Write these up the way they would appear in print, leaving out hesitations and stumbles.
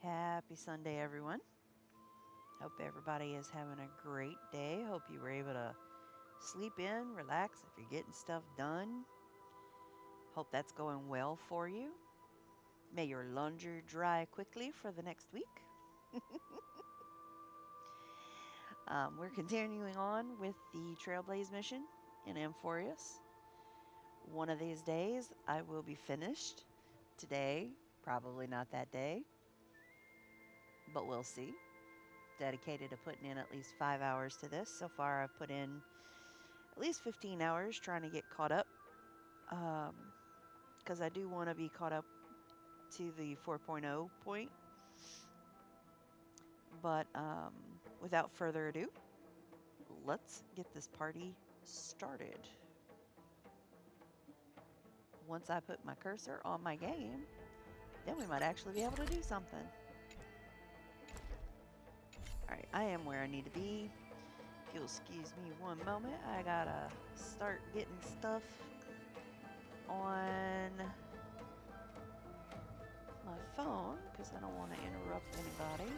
Happy Sunday, everyone. Hope everybody is having a great day. Hope you were able to sleep in, relax if you're getting stuff done. Hope that's going well for you. May your laundry dry quickly for the next week. We're continuing on with the Trailblaze mission in Amphoreus. One of these days, I will be finished. Today, probably not that day, but we'll see. Dedicated to putting in at least 5 hours to this. So far, I've put in at least 15 hours trying to get caught up. Because I do want to be caught up to the 4.0 point. But without further ado, let's get this party started. Once I put my cursor on my game, then we might actually be able to do something. Alright, I am where I need to be. If you'll excuse me one moment, I gotta start getting stuff on my phone because I don't want to interrupt anybody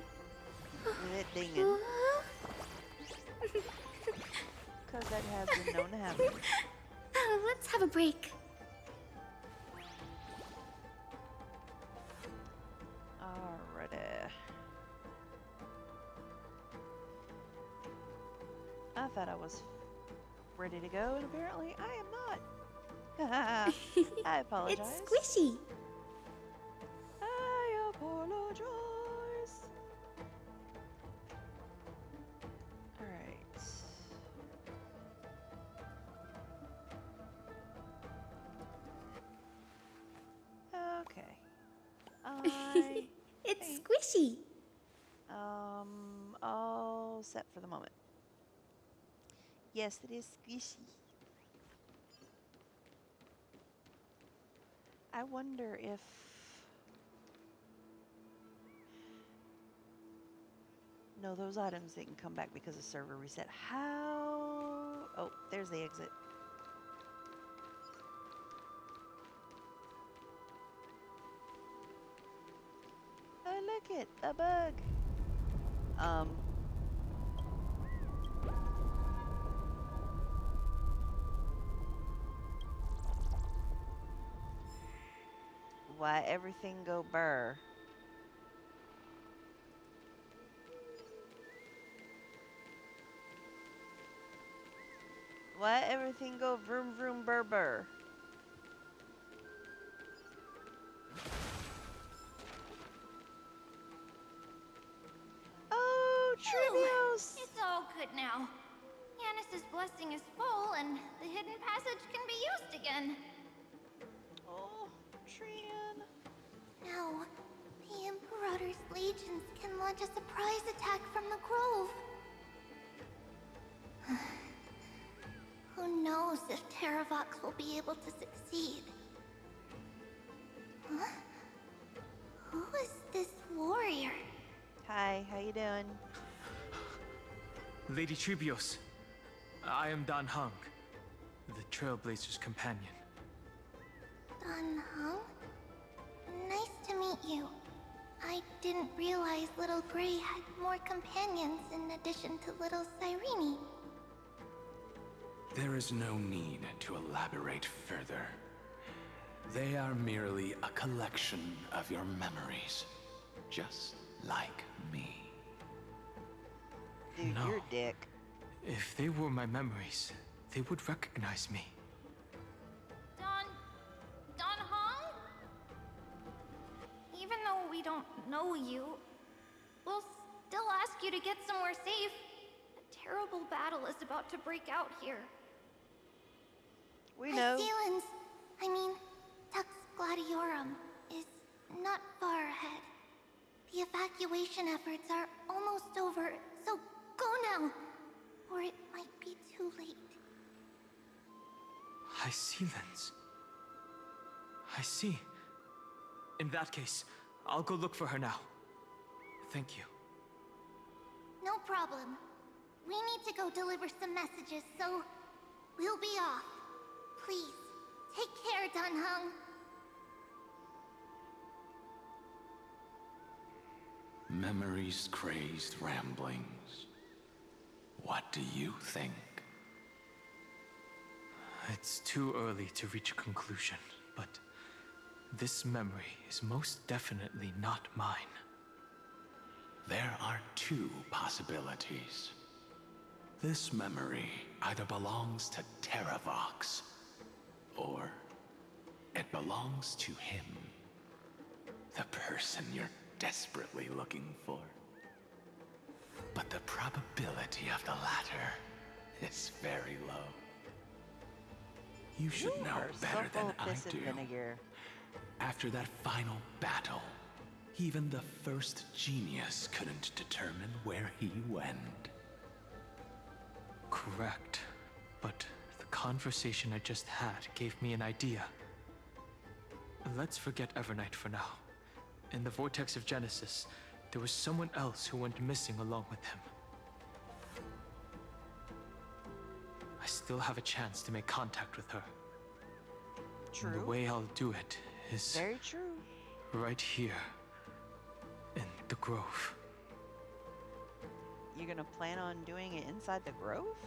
with it dinging. Because that has been known to happen. Let's have a break. Alrighty. I thought I was ready to go, and apparently I am not. I apologize. It's squishy. I apologize. Alright. Okay. It's squishy. All set for the moment. Yes, it is squishy. I wonder if... No, those items didn't come back because the server reset. How... Oh, there's the exit. Oh, look it! A bug! Why everything go burr? Why everything go vroom vroom burr burr? Oh, Trivios! It's all good now. Yanis's blessing is full, and the hidden passage can be used again. Oh, Trian. Now, the Imperator's legions can launch a surprise attack from the grove. Who knows if Terravox will be able to succeed? Huh? Who is this warrior? Hi, how you doing? Lady Tribios, I am Dan Hung, the Trailblazer's companion. Dan Hung? Nice to meet you. I didn't realize Little Gray had more companions in addition to Little Cyrene. There is no need to elaborate further. They are merely a collection of your memories, just like me. Dude, No. you're a dick. If they were my memories, they would recognize me. Don Hong? Even though we don't know you, we'll still ask you to get somewhere safe. A terrible battle is about to break out here. We know. Tux Gladiorum is not far ahead. The evacuation efforts are almost over, so go now, or it might be too late. I see, Lens. I see. In that case, I'll go look for her now. Thank you. No problem. We need to go deliver some messages, so we'll be off. Please, take care, Dan Hung. Memories crazed ramblings. What do you think? It's too early to reach a conclusion, but this memory is most definitely not mine. There are two possibilities. This memory either belongs to Terravox, or it belongs to him. The person you're desperately looking for. But the probability of the latter is very low. You should You know are better so full than of I piss and do. vinegar. After that final battle, even the first genius couldn't determine where he went. Correct. But the conversation I just had gave me an idea. Let's forget Evernight for now. In the Vortex of Genesis, there was someone else who went missing along with him. I still have a chance to make contact with her. True. And the way I'll do it is Very true. right here in the Grove. You're gonna plan on doing it inside the grove?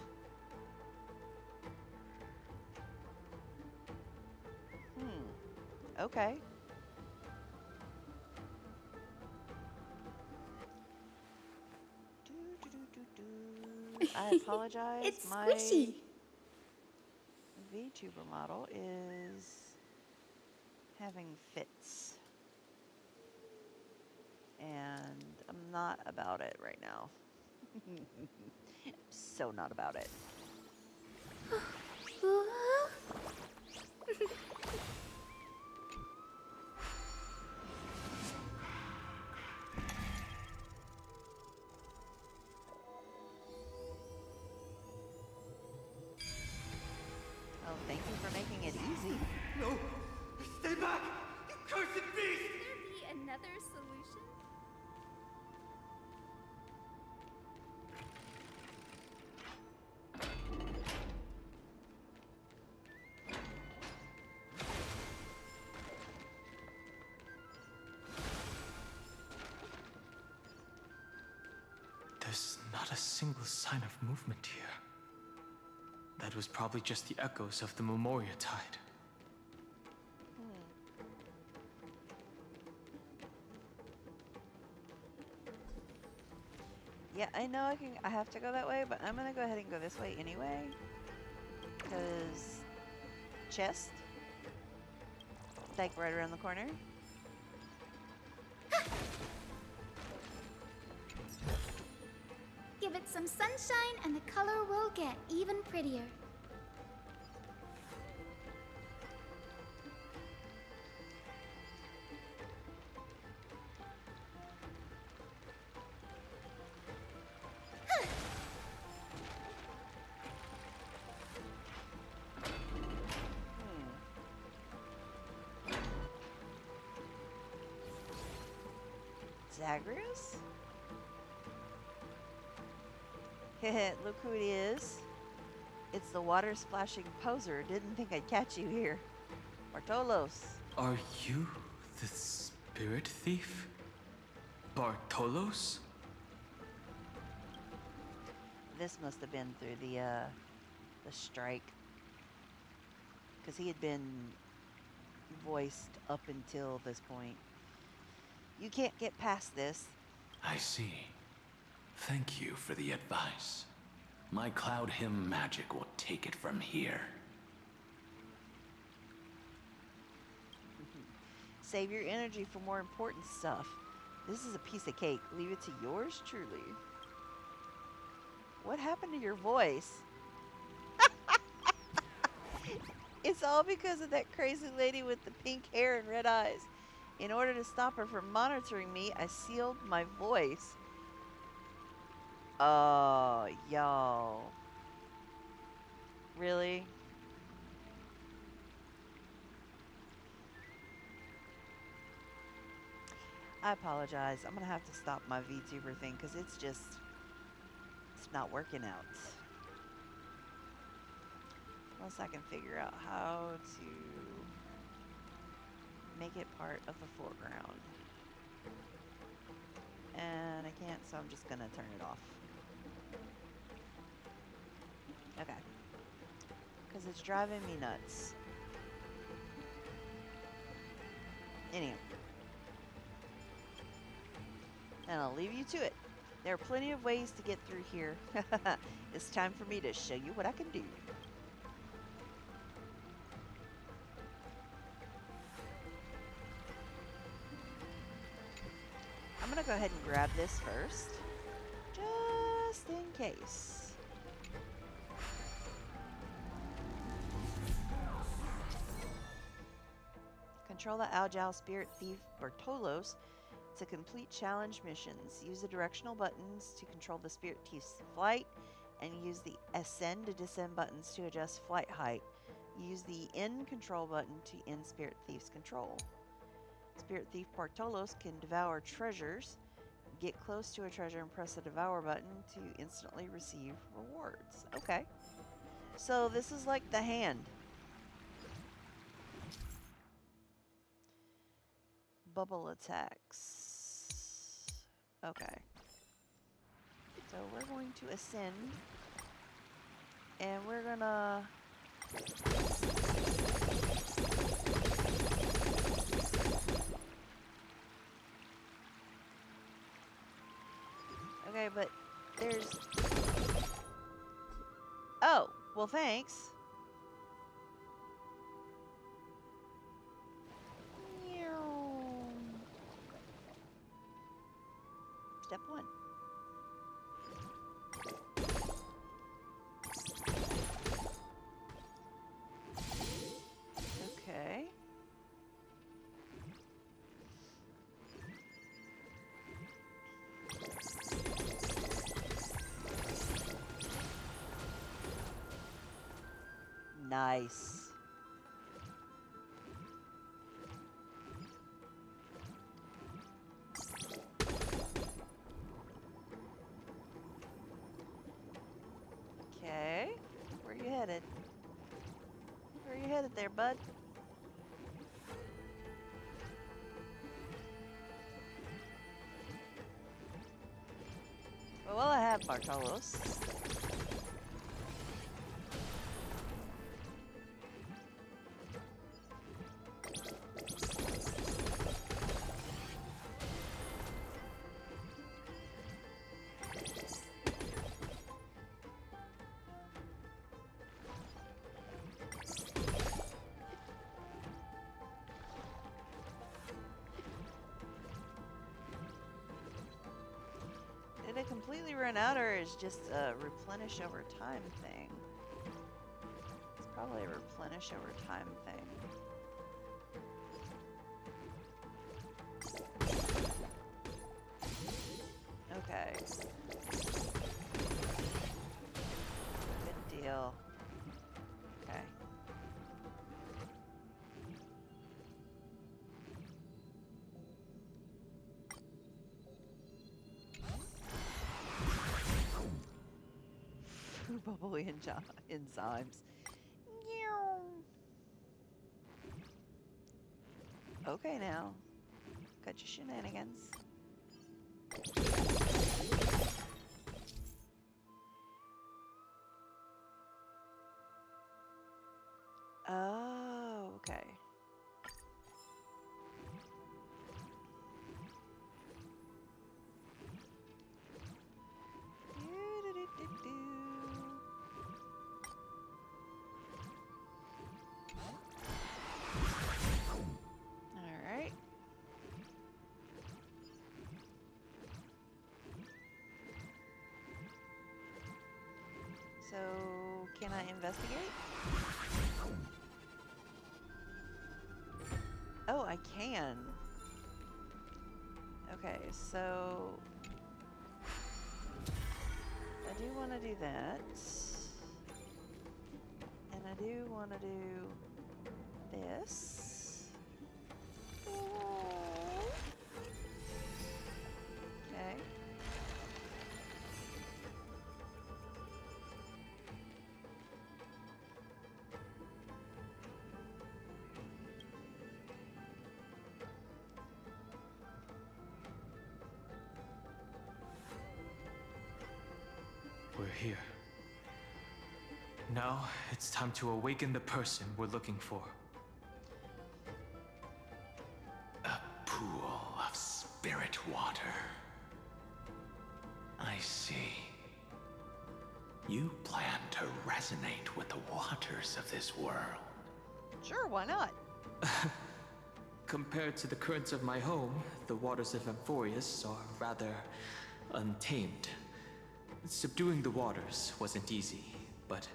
Okay. I apologize. It's My squishy. VTuber model is having fits. And I'm not about it right now. So not about it. Oh, thank you for making it easy. No! Stay back! You cursed beast! Could there be another solution? There's not a single sign of movement here. That was probably just the echoes of the Memoria Tide. Yeah, I know I have to go that way, but I'm gonna go ahead and go this way anyway. Because chest, like right around the corner. Give it some sunshine and the color will get even prettier. Zagreus? Heh, look who it is. It's the water splashing poser. Didn't think I'd catch you here. Bartolos. Are you the spirit thief? Bartolos? This must have been through the strike. Because he had been voiced up until this point. You can't get past this. I see. Thank you for the advice. My Cloud Hymn magic will take it from here. Save your energy for more important stuff. This is a piece of cake. Leave it to yours truly. What happened to your voice? It's all because of that crazy lady with the pink hair and red eyes. In order to stop her from monitoring me, I sealed my voice. Oh, y'all. Really? I apologize. I'm going to have to stop my VTuber thing because it's not working out. Unless I can figure out how to make it part of the foreground. And I can't, so I'm just gonna turn it off. Okay. Because it's driving me nuts. Anyway. And I'll leave you to it. There are plenty of ways to get through here. It's time for me to show you what I can do. I'm gonna go ahead and grab this first, just in case. Control the Agile Spirit Thief Bartolos to complete challenge missions. Use the directional buttons to control the Spirit Thief's flight, and use the Ascend to Descend buttons to adjust flight height. Use the End control button to end Spirit Thief's control. Spirit Thief Bartolos can devour treasures. Get close to a treasure and press the Devour button to instantly receive rewards. Okay. So this is like the hand. Bubble attacks. Okay. So we're going to ascend. And we're gonna... Okay, but there's... Oh, well thanks. Step 1. Okay. Nice. Okay. Where you headed? Where you headed there, bud? Well, I have Bartolos. Did it completely run out, or is just a replenish over time thing? It's probably a replenish over time thing. Okay. Good deal. Okay. Bubbly enzymes. Okay now. Cut your shenanigans. Oh, okay. Alright. So, can I investigate? Oh, I can. Okay, so I do want to do that. And I do want to do this. Okay. here. Now, it's time to awaken the person we're looking for. A pool of spirit water. I see. You plan to resonate with the waters of this world. Sure, why not? Compared to the currents of my home, the waters of Amphoreus are rather untamed. Subduing the waters wasn't easy, but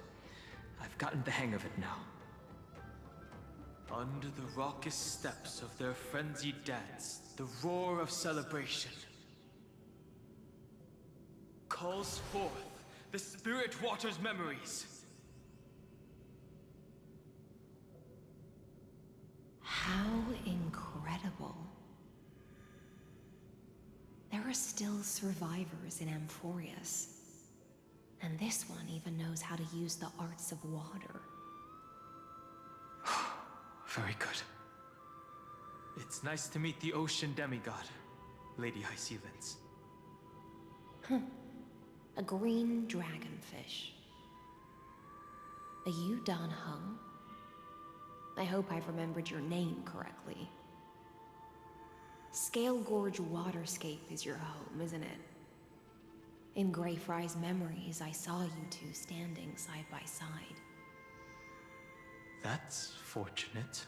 I've gotten the hang of it now. Under the raucous steps of their frenzied dance, the roar of celebration calls forth the spirit water's memories. How incredible. There are still survivors in Amphoreus. And this one even knows how to use the arts of water. Very good. It's nice to meet the ocean demigod, Lady Hysealence. A green dragonfish. Are you Dan Hung? I hope I've remembered your name correctly. Scale Gorge Waterscape is your home, isn't it? In Greyfry's memories, I saw you two standing side by side. That's fortunate.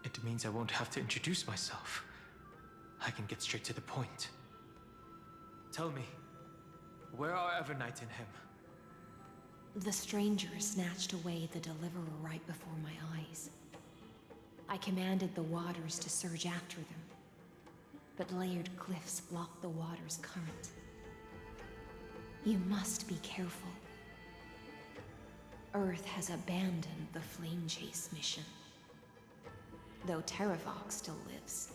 It means I won't have to introduce myself. I can get straight to the point. Tell me, where are Evernight and him? The stranger snatched away the deliverer right before my eyes. I commanded the waters to surge after them, but layered cliffs blocked the water's current. You must be careful. Earth has abandoned the Flame Chase mission. Though Terravox still lives,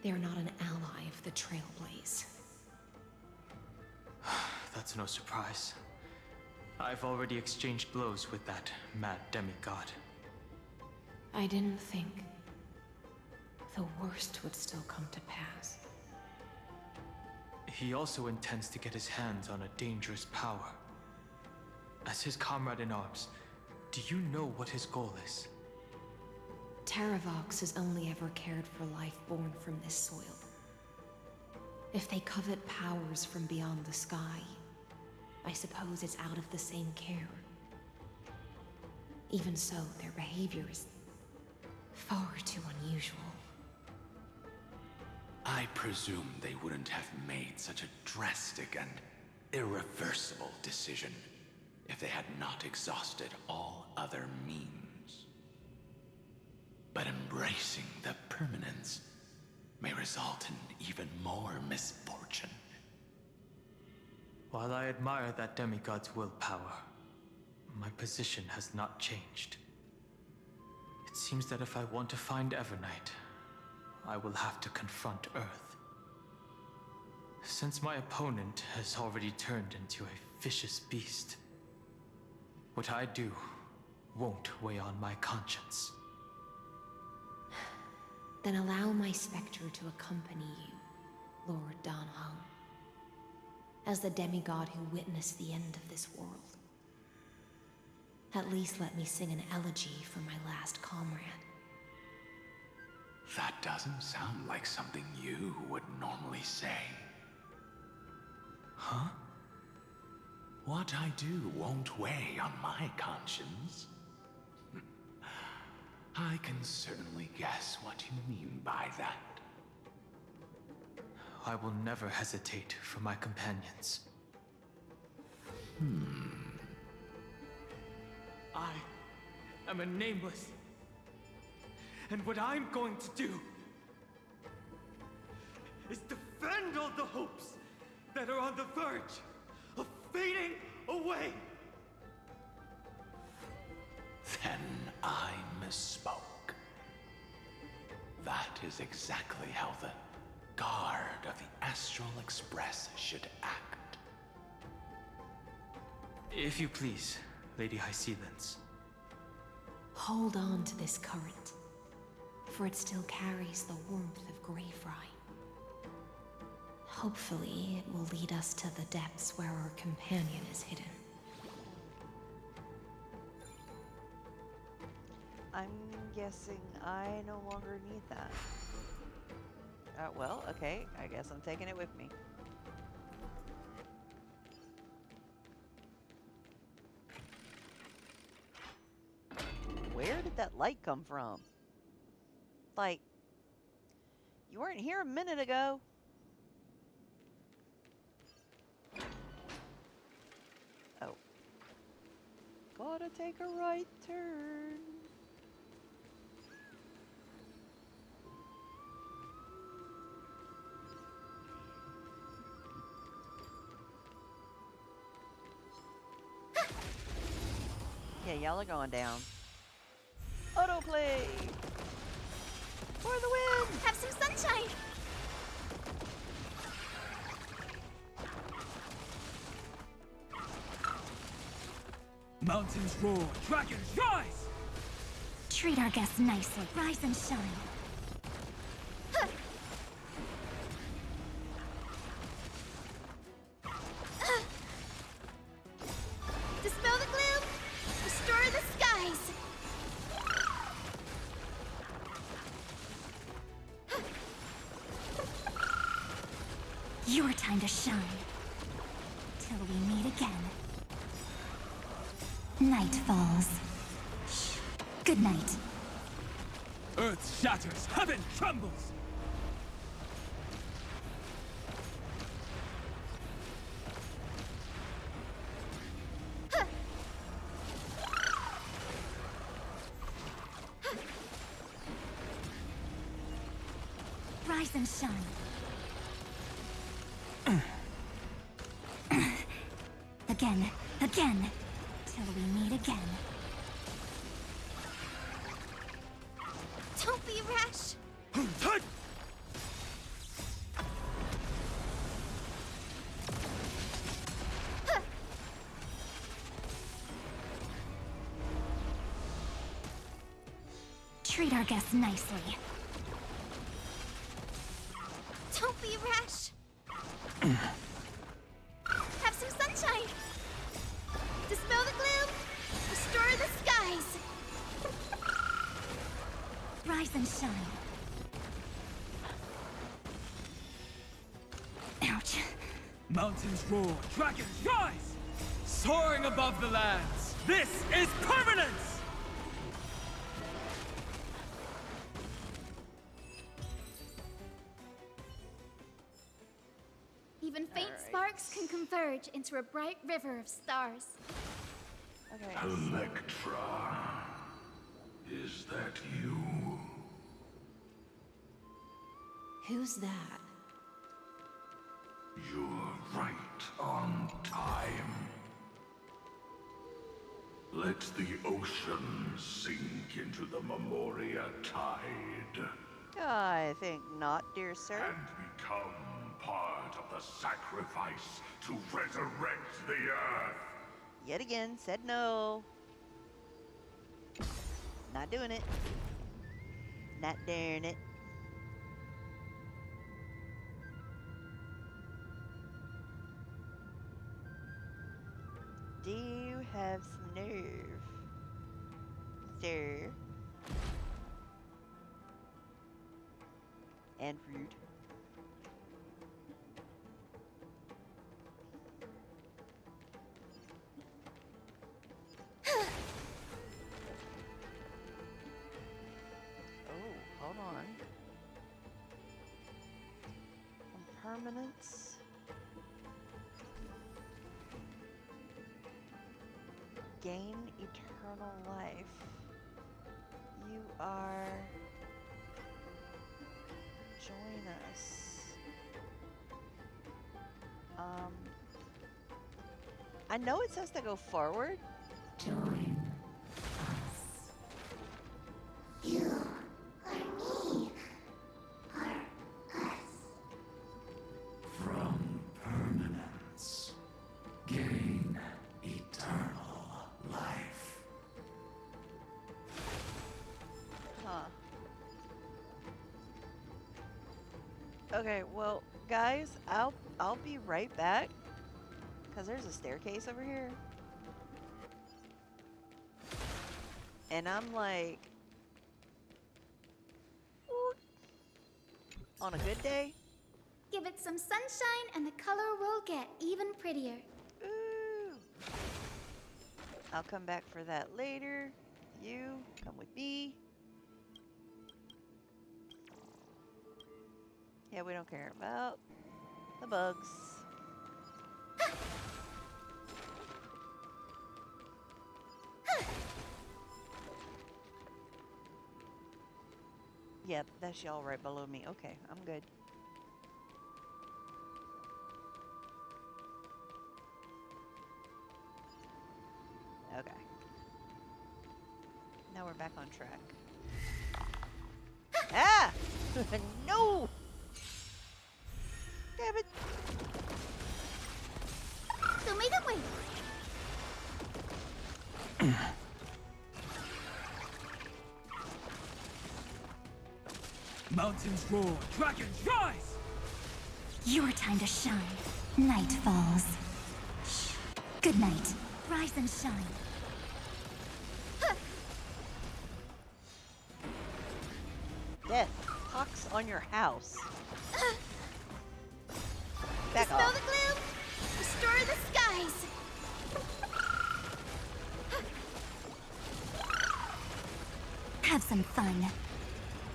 they're not an ally of the Trailblaze. That's no surprise. I've already exchanged blows with that mad demigod. I didn't think the worst would still come to pass. He also intends to get his hands on a dangerous power. As his comrade in arms, do you know what his goal is? Terravox has only ever cared for life born from this soil. If they covet powers from beyond the sky, I suppose it's out of the same care. Even so, their behavior is far too unusual. I presume they wouldn't have made such a drastic and irreversible decision if they had not exhausted all other means. But embracing the permanence may result in even more misfortune. While I admire that demigod's willpower, my position has not changed. It seems that if I want to find Evernight, I will have to confront Earth. Since my opponent has already turned into a vicious beast, what I do won't weigh on my conscience. Then allow my specter to accompany you, Lord Dan Hung, as the demigod who witnessed the end of this world. At least let me sing an elegy for my last comrade. That doesn't sound like something you would normally say. Huh? What I do won't weigh on my conscience. I can certainly guess what you mean by that. I will never hesitate for my companions. I am a nameless. And what I'm going to do is defend all the hopes that are on the verge of fading away. Then I misspoke. That is exactly how the guard of the Astral Express should act. If you please, Lady Hysealence. Hold on to this current, for it still carries the warmth of Greyfry. Hopefully, it will lead us to the depths where our companion is hidden. I'm guessing I no longer need that. Well, okay. I guess I'm taking it with me. Where did that light come from? Like, you weren't here a minute ago. Oh. Gotta take a right turn. Yeah, y'all are going down. Autoplay! For the win! Have some sunshine! Mountains roar, dragons rise! Treat our guests nicely. Rise and shine. Dispel the gloom! Restore the skies! Your time to shine. Till we meet again. Night falls. Shh. Good night. Earth shatters, heaven trembles! Rise and shine. Again, again, till we meet again. Don't be rash. Treat our guests nicely. Don't be rash. Have some sunshine. Dispel the gloom. Restore the skies. Rise and shine. Ouch. Mountains roar, dragons rise! Soaring above the lands, this is permanence! Even faint Alright. sparks can converge into a bright river of stars. Okay. Electra, is that you? Who's that? You're right on time. Let the ocean sink into the Memoria tide I think not, dear sir. and become part of the sacrifice to resurrect the Earth. Yet again, said no. Not doing it. Not doing it. Do you have some nerve, sir? And rude. Oh, hold on. Impermanence. Gain eternal life. You are... Join us. I know it says to go forward. Join. You are me. Are us. From permanence, gain eternal life. Huh. Okay, well, guys, I'll be right back because there's a staircase over here. And I'm like, ooh, on a good day, Give it some sunshine and the color will get even prettier. ooh. I'll come back for that later. You come with me. Yeah, we don't care about the bugs. Yep, that's y'all right below me. Okay, I'm good. Okay. Now we're back on track. Ah! No! Damn it! So make it wait. Mountains roar, dragons rise! Your time to shine. Night falls. Good night. Rise and shine. Death pox on your house. Back Dispel off. the gloom. Restore the skies. Have some fun.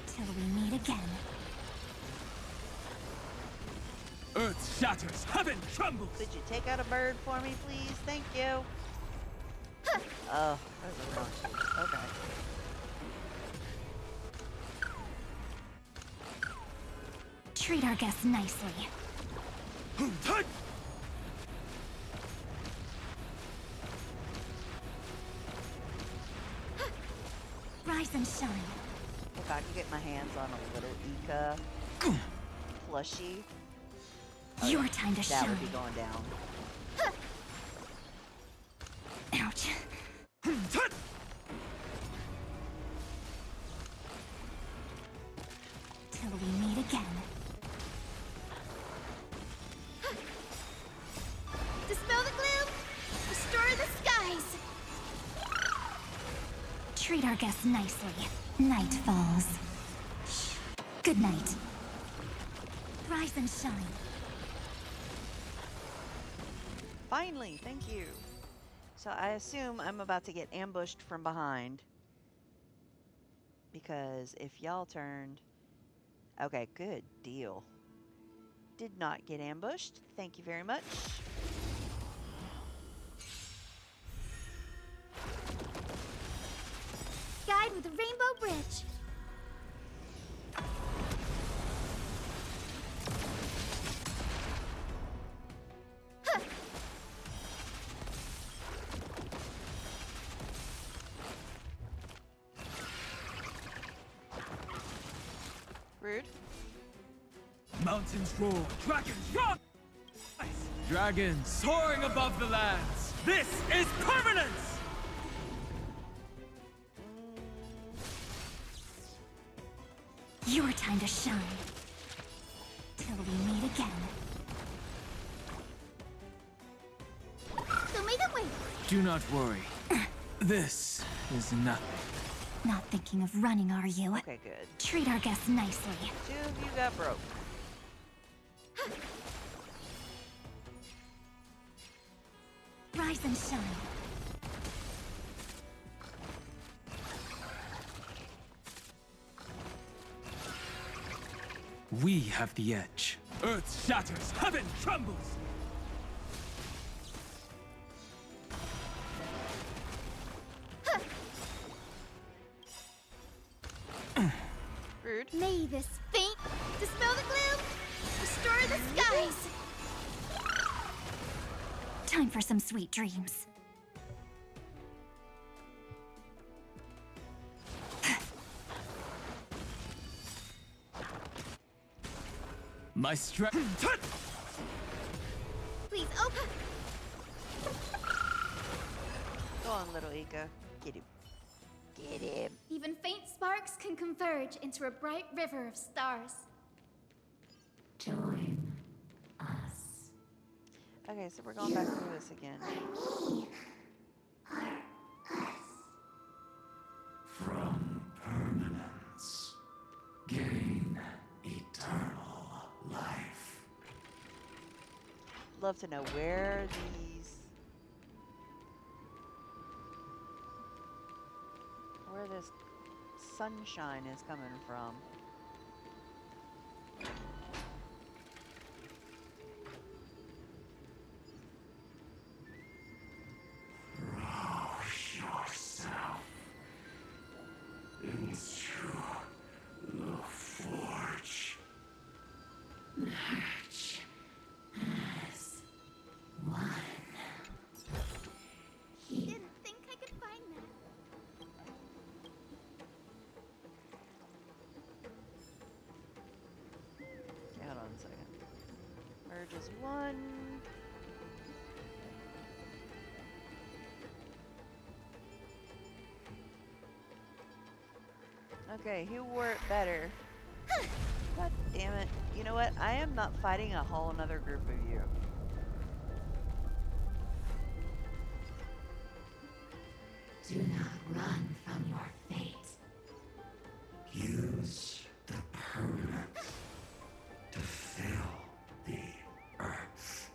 Till we meet again. Earth shatters, heaven trembles! Could you take out a bird for me, please? Thank you. Oh, that was the wrong shoot. Okay. Treat our guests nicely. Hut! Rise and shine. If I could get my hands on a little Ika plushie, Your time to that shine. would be going down. Ouch. Hut! Till we meet again. Dispel the gloom. Restore the skies. Treat our guests nicely. Night falls. Good night. Rise and shine. Finally, thank you. So I assume I'm about to get ambushed from behind. Because if y'all turned... Okay, good deal. Did not get ambushed. Thank you very much. Guide with the Rainbow Bridge. Rude. Mountains roar, dragons rise! Dragons soaring above the lands! This is permanence! Your time to shine. Till we meet again. So make it wait. Do not worry. This is nothing. Not thinking of running, are you? Okay, good. Treat our guests nicely. Two of you got broke. Rise and shine. We have the edge. Earth shatters, heaven trembles! Rude. May this faint dispel the gloom. Restore the skies. Time for some sweet dreams. My strength. Please open. Go on, little Ika. Get him. Get him. Even faint sparks can converge into a bright river of stars. Join us. Okay, so we're going back through this again. From permanence, gain eternal life. Love to know where this sunshine is coming from. Yourself into the forge. Merge as one. Didn't think I could find that. Okay, hold on a second. Merge is one. Okay, who wore it better? God damn it. You know what? I am not fighting a whole another group of you. Do not run from your fate. Use the permanence to fill the earth.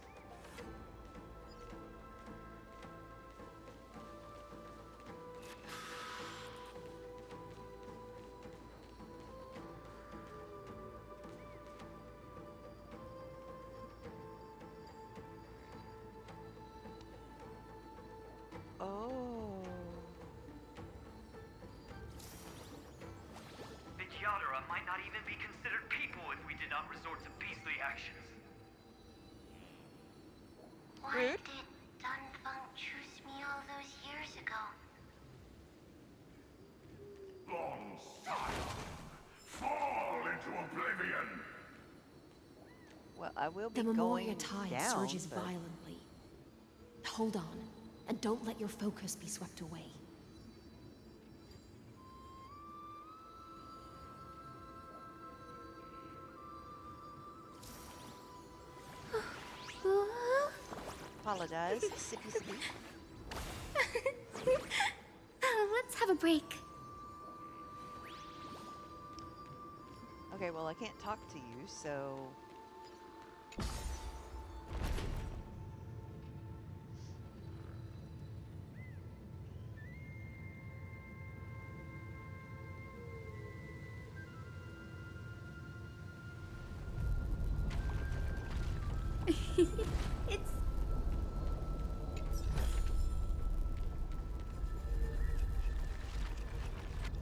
Oh. The Yadara might not even be considered people if we did not resort to beastly actions. Why Rude. did Dunfeng choose me all those years ago? Long silence. Fall into oblivion. Well, I will be The Memoria going tide down, surges but violently. Hold on, and don't let your focus be swept away. apologize. Sippy sippy. Let's have a break. Okay, well, I can't talk to you, so... It's...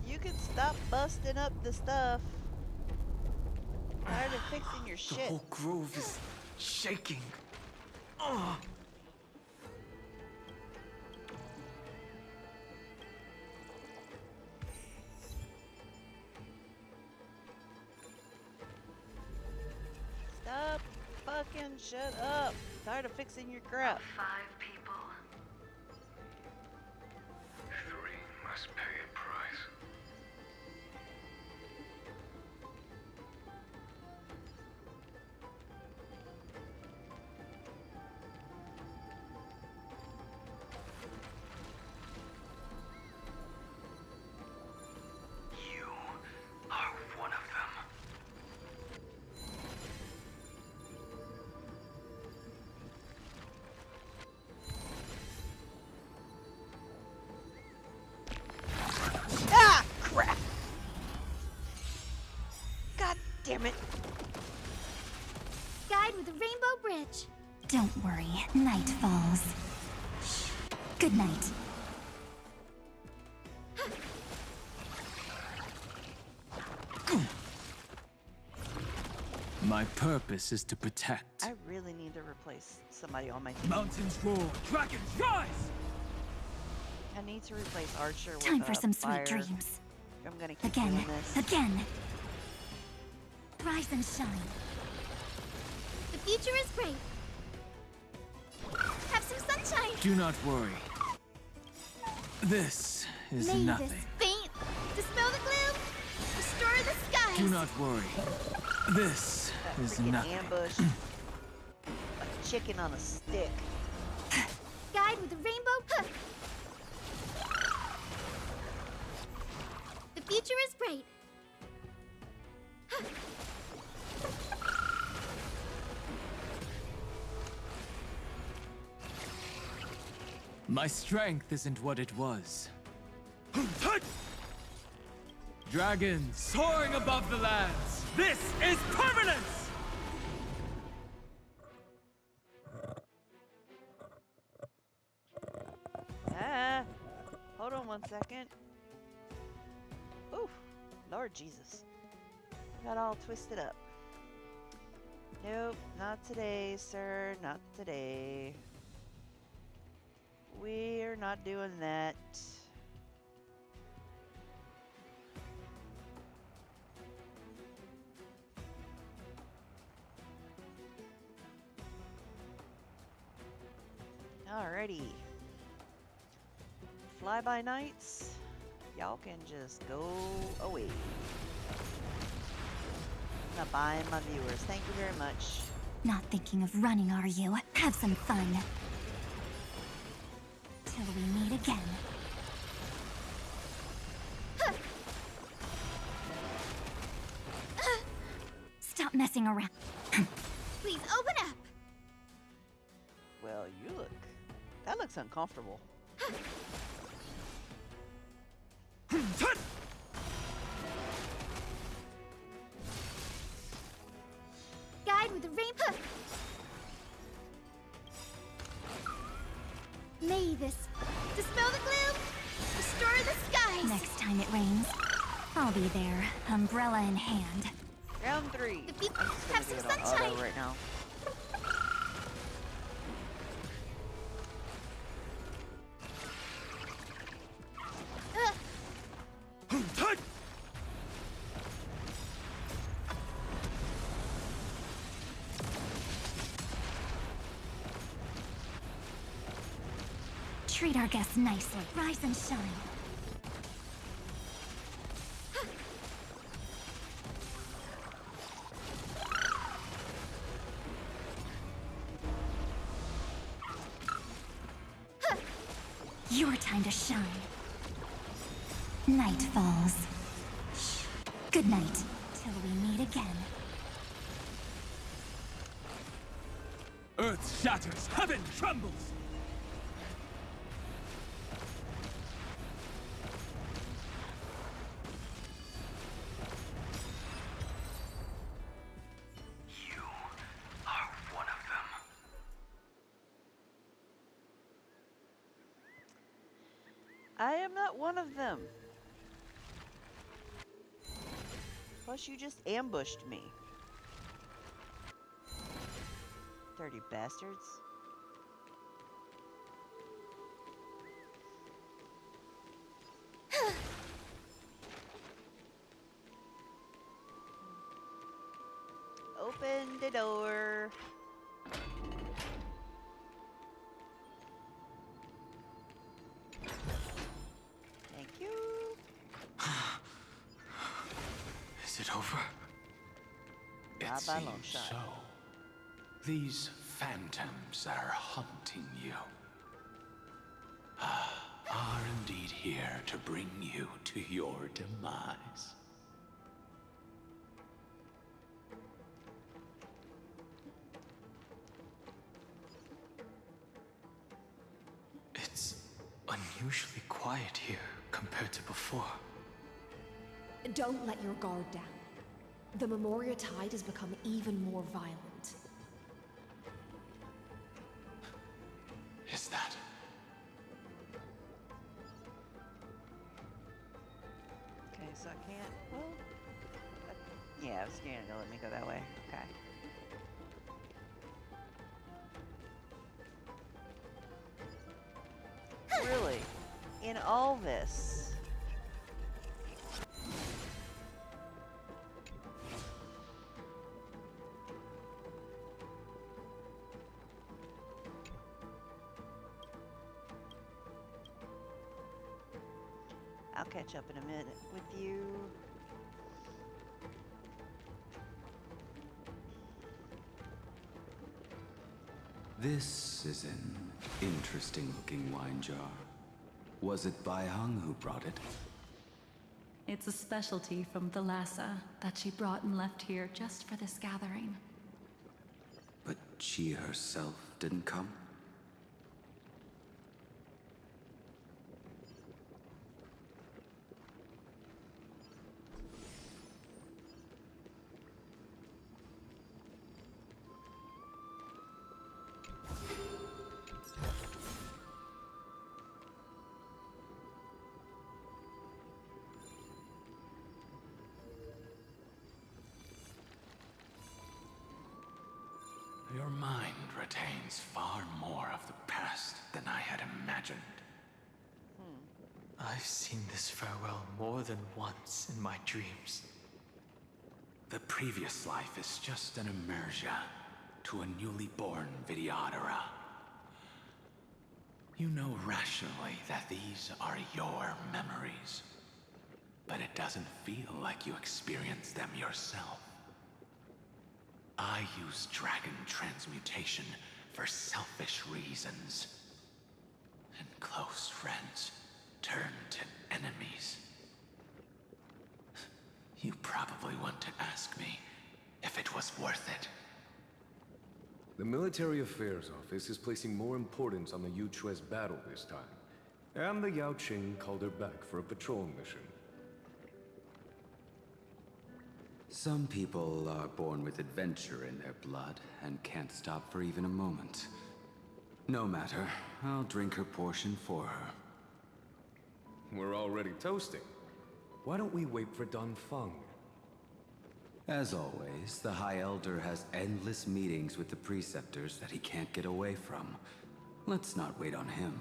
You can stop busting up the stuff. Tired of fixing your The shit. whole grove is shaking. Ugh. Stop fucking shut up. Tired of fixing your crap. 5 people. 3 must pay a price. You are one of them. Ah! Crap! God damn it. Guide with a rainbow bridge. Don't worry, night falls. Shh. Good night. My purpose is to protect. I really need to replace somebody on my team. Mountains roar, dragons rise! I need to replace Archer with Time for a some sweet fire. dreams. I'm gonna keep Again, doing this. again. Rise and shine. The future is bright. Have some sunshine. Do not worry. This is May nothing. this faint dispel the gloom. Restore the skies. Do not worry. This That is freaking nothing. ambush. Like a chicken on a stick. Guide with the rainbow. The future is bright. My strength isn't what it was. Dragons soaring above the lands. This is permanence! Ah, hold on one second. Ooh, Lord Jesus. Got all twisted up. Nope, not today, sir. Not today. We're not doing that. Alrighty. Fly-by nights, y'all can just go away. I'm not buying my viewers. Thank you very much. Not thinking of running, are you? Have some fun. Till we meet again. Stop messing around. Please open up. Well, you look... That looks uncomfortable. Guide with the rainbow. May this dispel the gloom, restore the skies. Next time it rains, I'll be there, umbrella in hand. Round 3. The people I'm just have gonna some do it on sunshine. auto right now. Treat our guests nicely. Rise and shine. Your time to shine. Night falls. Shh. Good night, till we meet again. Earth shatters, heaven trembles! You are one of them. I am not one of them. Plus, you just ambushed me. Dirty bastards. Open the door. Thank you. Is it over? It Not by a long seems shot. so. These phantoms are haunting you. Are indeed here to bring you to your demise. It's unusually quiet here compared to before. Don't let your guard down. The Memoria Tide has become even more violent. Is that? Okay, so I can't. Well, yeah, I was scared to let me go that way. Okay. Really? In all this? I'll catch up in a minute with you. This is an interesting-looking wine jar. Was it Bai Hung who brought it? It's a specialty from Thalassa that she brought and left here just for this gathering. But she herself didn't come? Your mind retains far more of the past than I had imagined. I've seen this farewell more than once in my dreams. The previous life is just an immersia to a newly born Vidyadhara. You know rationally that these are your memories, but it doesn't feel like you experienced them yourself. I use dragon transmutation for selfish reasons. And close friends turn to enemies. You probably want to ask me if it was worth it. The Military Affairs Office is placing more importance on the Yuchue's battle this time. And the Yao Qing called her back for a patrol mission. Some people are born with adventure in their blood and can't stop for even a moment. No matter, I'll drink her portion for her. We're already toasting. Why don't we wait for Don Feng? As always, the High Elder has endless meetings with the Preceptors that he can't get away from. Let's not wait on him.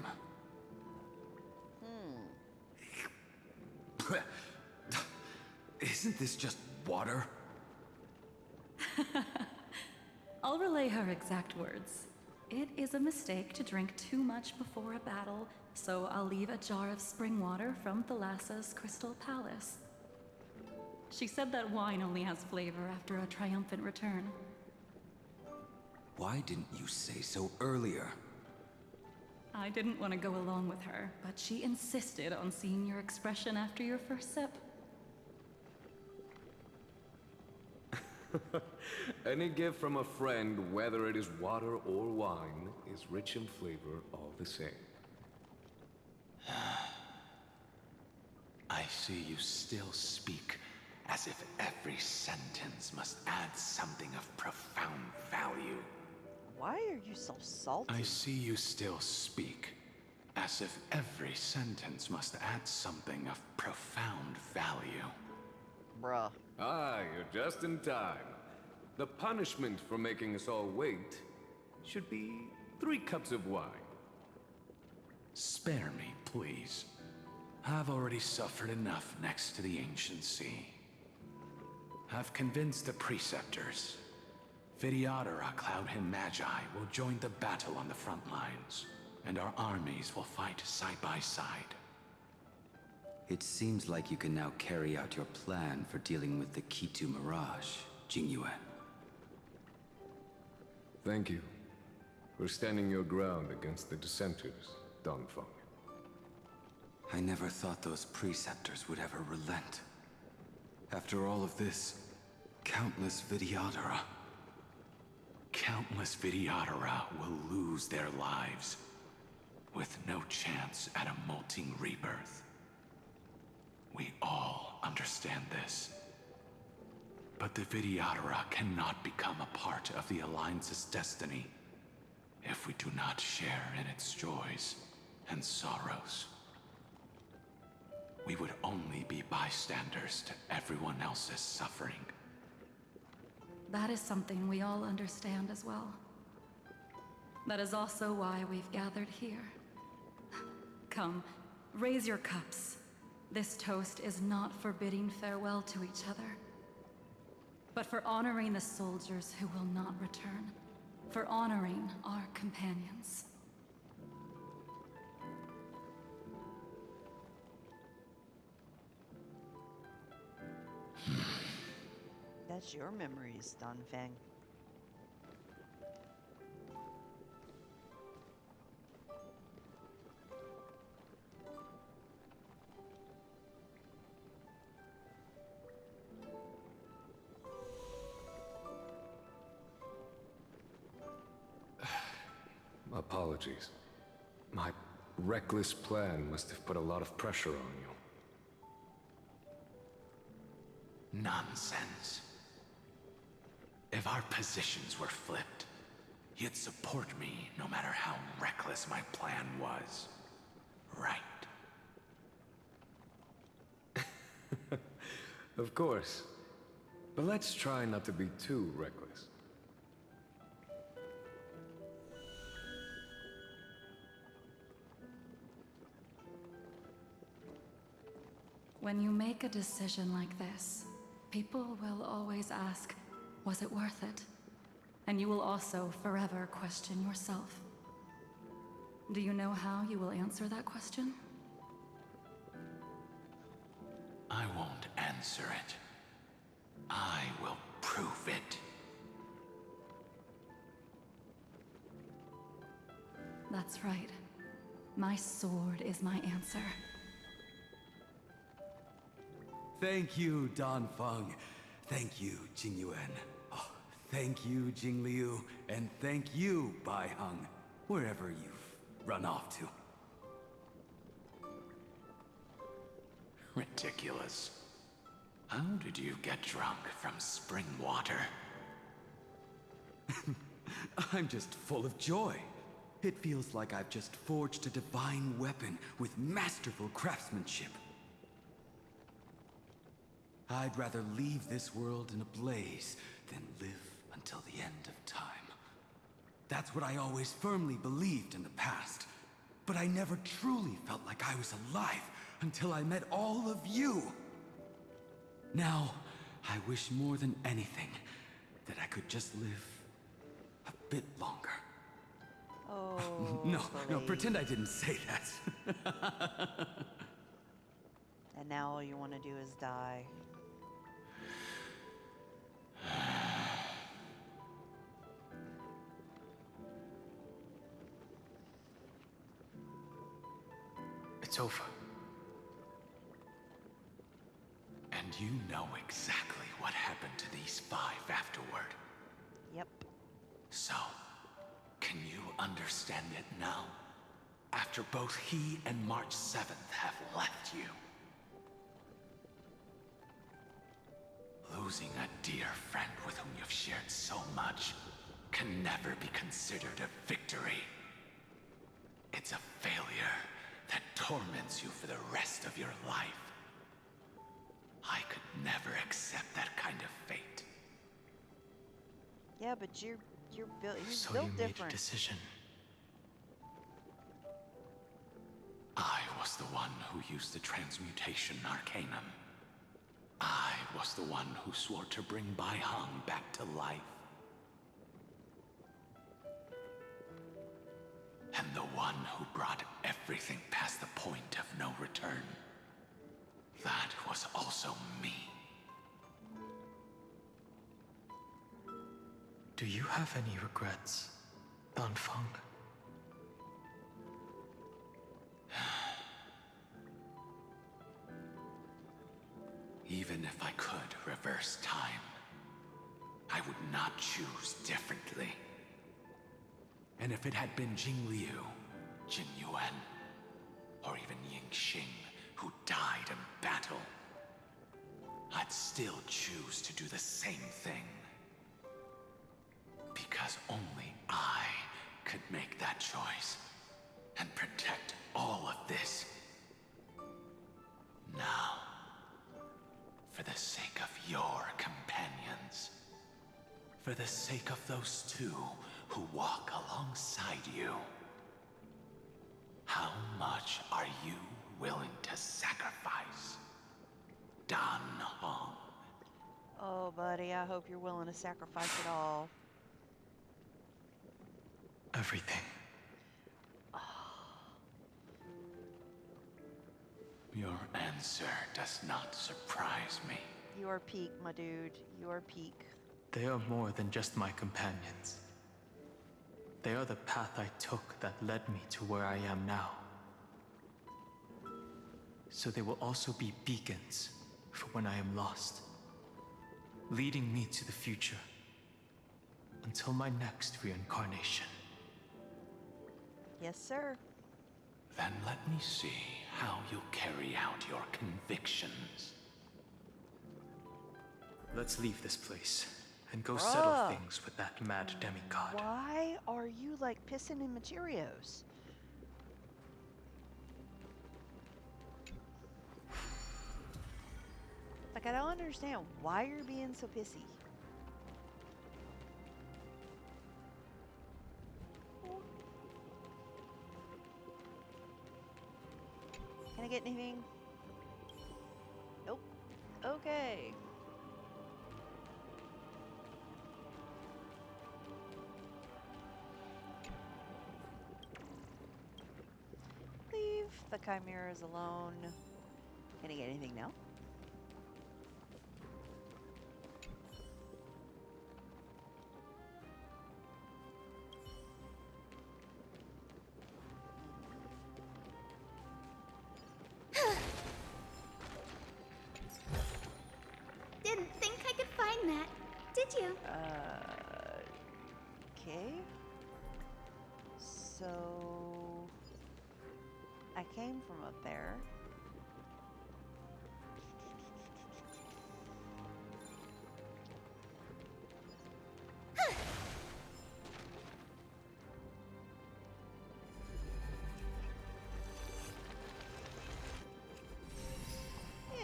Isn't this just water? I'll relay her exact words. It is a mistake to drink too much before a battle, so I'll leave a jar of spring water from Thalassa's Crystal Palace. She said that wine only has flavor after a triumphant return. Why didn't you say so earlier? I didn't want to go along with her, but she insisted on seeing your expression after your first sip. Any gift from a friend, whether it is water or wine, is rich in flavor all the same. I see you still speak as if every sentence must add something of profound value. Why are you so salty? I see you still speak as if every sentence must add something of profound value. Bruh. Ah, you're just in time. The punishment for making us all wait should be 3 cups of wine. Spare me, please. I've already suffered enough next to the ancient sea. I've convinced the Preceptors. Vidyadhara Cloudhim Magi will join the battle on the front lines, and our armies will fight side by side. It seems like you can now carry out your plan for dealing with the Kitu Mirage, Jingyue. Thank you for standing your ground against the dissenters, Dongfeng. I never thought those Preceptors would ever relent. After all of this, countless Vidyadhara will lose their lives, with no chance at a molting rebirth. We all understand this. But the Vidyadhara cannot become a part of the Alliance's destiny if we do not share in its joys and sorrows. We would only be bystanders to everyone else's suffering. That is something we all understand as well. That is also why we've gathered here. Come, raise your cups. This toast is not for bidding farewell to each other, but for honoring the soldiers who will not return, for honoring our companions. That's your memories, Don Feng. Apologies. My reckless plan must have put a lot of pressure on you. Nonsense. If our positions were flipped, you'd support me no matter how reckless my plan was. Right? Of course. But let's try not to be too reckless. When you make a decision like this, people will always ask, was it worth it? And you will also forever question yourself. Do you know how you will answer that question? I won't answer it. I will prove it. That's right. My sword is my answer. Thank you, Dan Feng. Thank you, Jing Yuan. Oh, thank you, Jing Liu. And thank you, Bai Heng, wherever you've run off to. Ridiculous. How did you get drunk from spring water? I'm just full of joy. It feels like I've just forged a divine weapon with masterful craftsmanship. I'd rather leave this world in a blaze than live until the end of time. That's what I always firmly believed in the past. But I never truly felt like I was alive until I met all of you. Now, I wish more than anything that I could just live a bit longer. Oh, No, pretend I didn't say that. And now all you want to do is die. It's over. And you know exactly what happened to these 5 afterward. Yep. So, can you understand it now? After both he and March 7th have left you. Losing a dear friend with whom you've shared so much can never be considered a victory. It's a failure that torments you for the rest of your life. I could never accept that kind of fate. Yeah, but you're built. He's So built you made a different. decision. I was the one who used the transmutation arcanum. I was the one who swore to bring Bai Heng back to life. And the one who brought everything past the point of no return. That was also me. Do you have any regrets, Dan Feng? Even if I could reverse time, I would not choose differently. And if it had been Jing Liu, Jin Yuan, or even Ying Xing who died in battle, I'd still choose to do the same thing. Because only I could make that choice and protect all of this. Now, for the sake of your companions, for the sake of those 2 who walk alongside you, how much are you willing to sacrifice, Dan Heng? Oh, buddy, I hope you're willing to sacrifice it all. Everything. Your answer does not surprise me. You are peak, my dude. You are peak. They are more than just my companions. They are the path I took that led me to where I am now. So they will also be beacons for when I am lost, leading me to the future until my next reincarnation. Yes, sir. Then let me see how you'll carry out your convictions. Let's leave this place and go settle Bruh. things with that mad demigod. Why are you like pissing in materials? Like, I don't understand why you're being so pissy. Can I get anything? Nope. Okay. Leave the chimeras alone. Can I get anything now? Didn't think I could find that, did you? Okay. So I came from up there.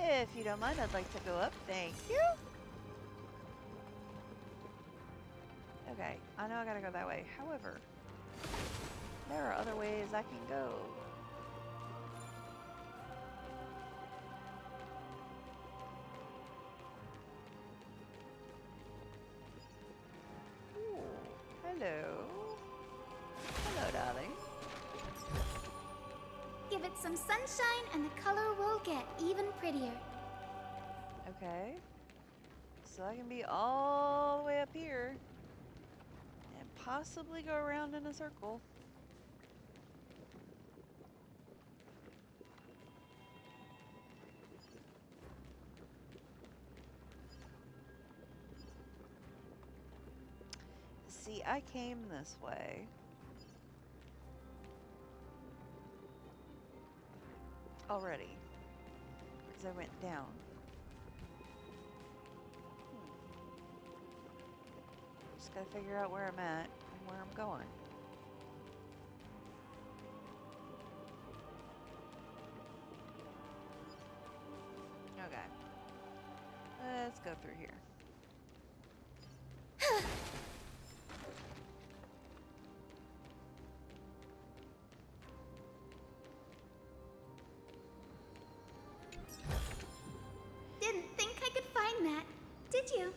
If you don't mind, I'd like to go up. Thank you. Okay, I know I gotta go that way. However, there are other ways I can go. Ooh, hello. Hello, darling. Give it some sunshine and the color will get even prettier. Okay. So I can be all the way up here and possibly go around in a circle. See, I came this way. Already. Because I went down. Just gotta figure out where I'm at and where I'm going. Okay. Let's go through here. Didn't think I could find that, did you?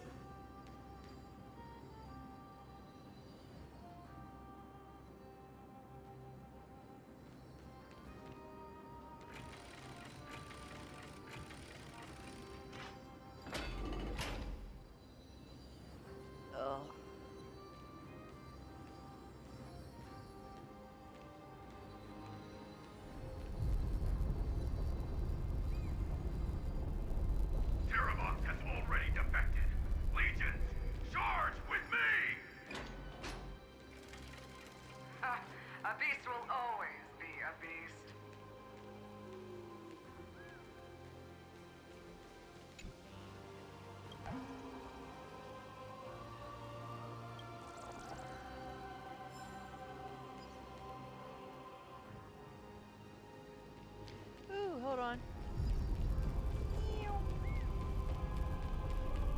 Ugh. Terramont has already defected. Legions, charge with me! A beast will always be a beast. Ooh, hold on.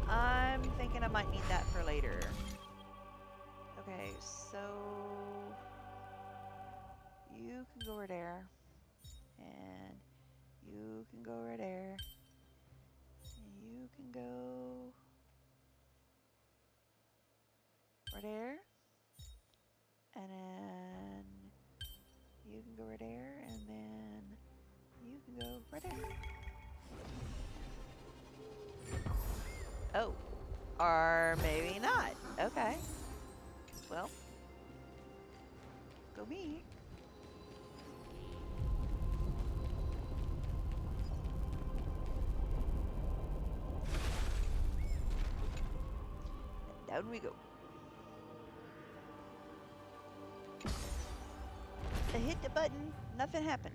I'm thinking I might need that for later. Okay, so you can go right there, and you can go right there, and you can go right there, and then you can go right there, and then you can go right there. Oh, or maybe not. Okay. Well, go me. Down we go. I hit the button, nothing happened.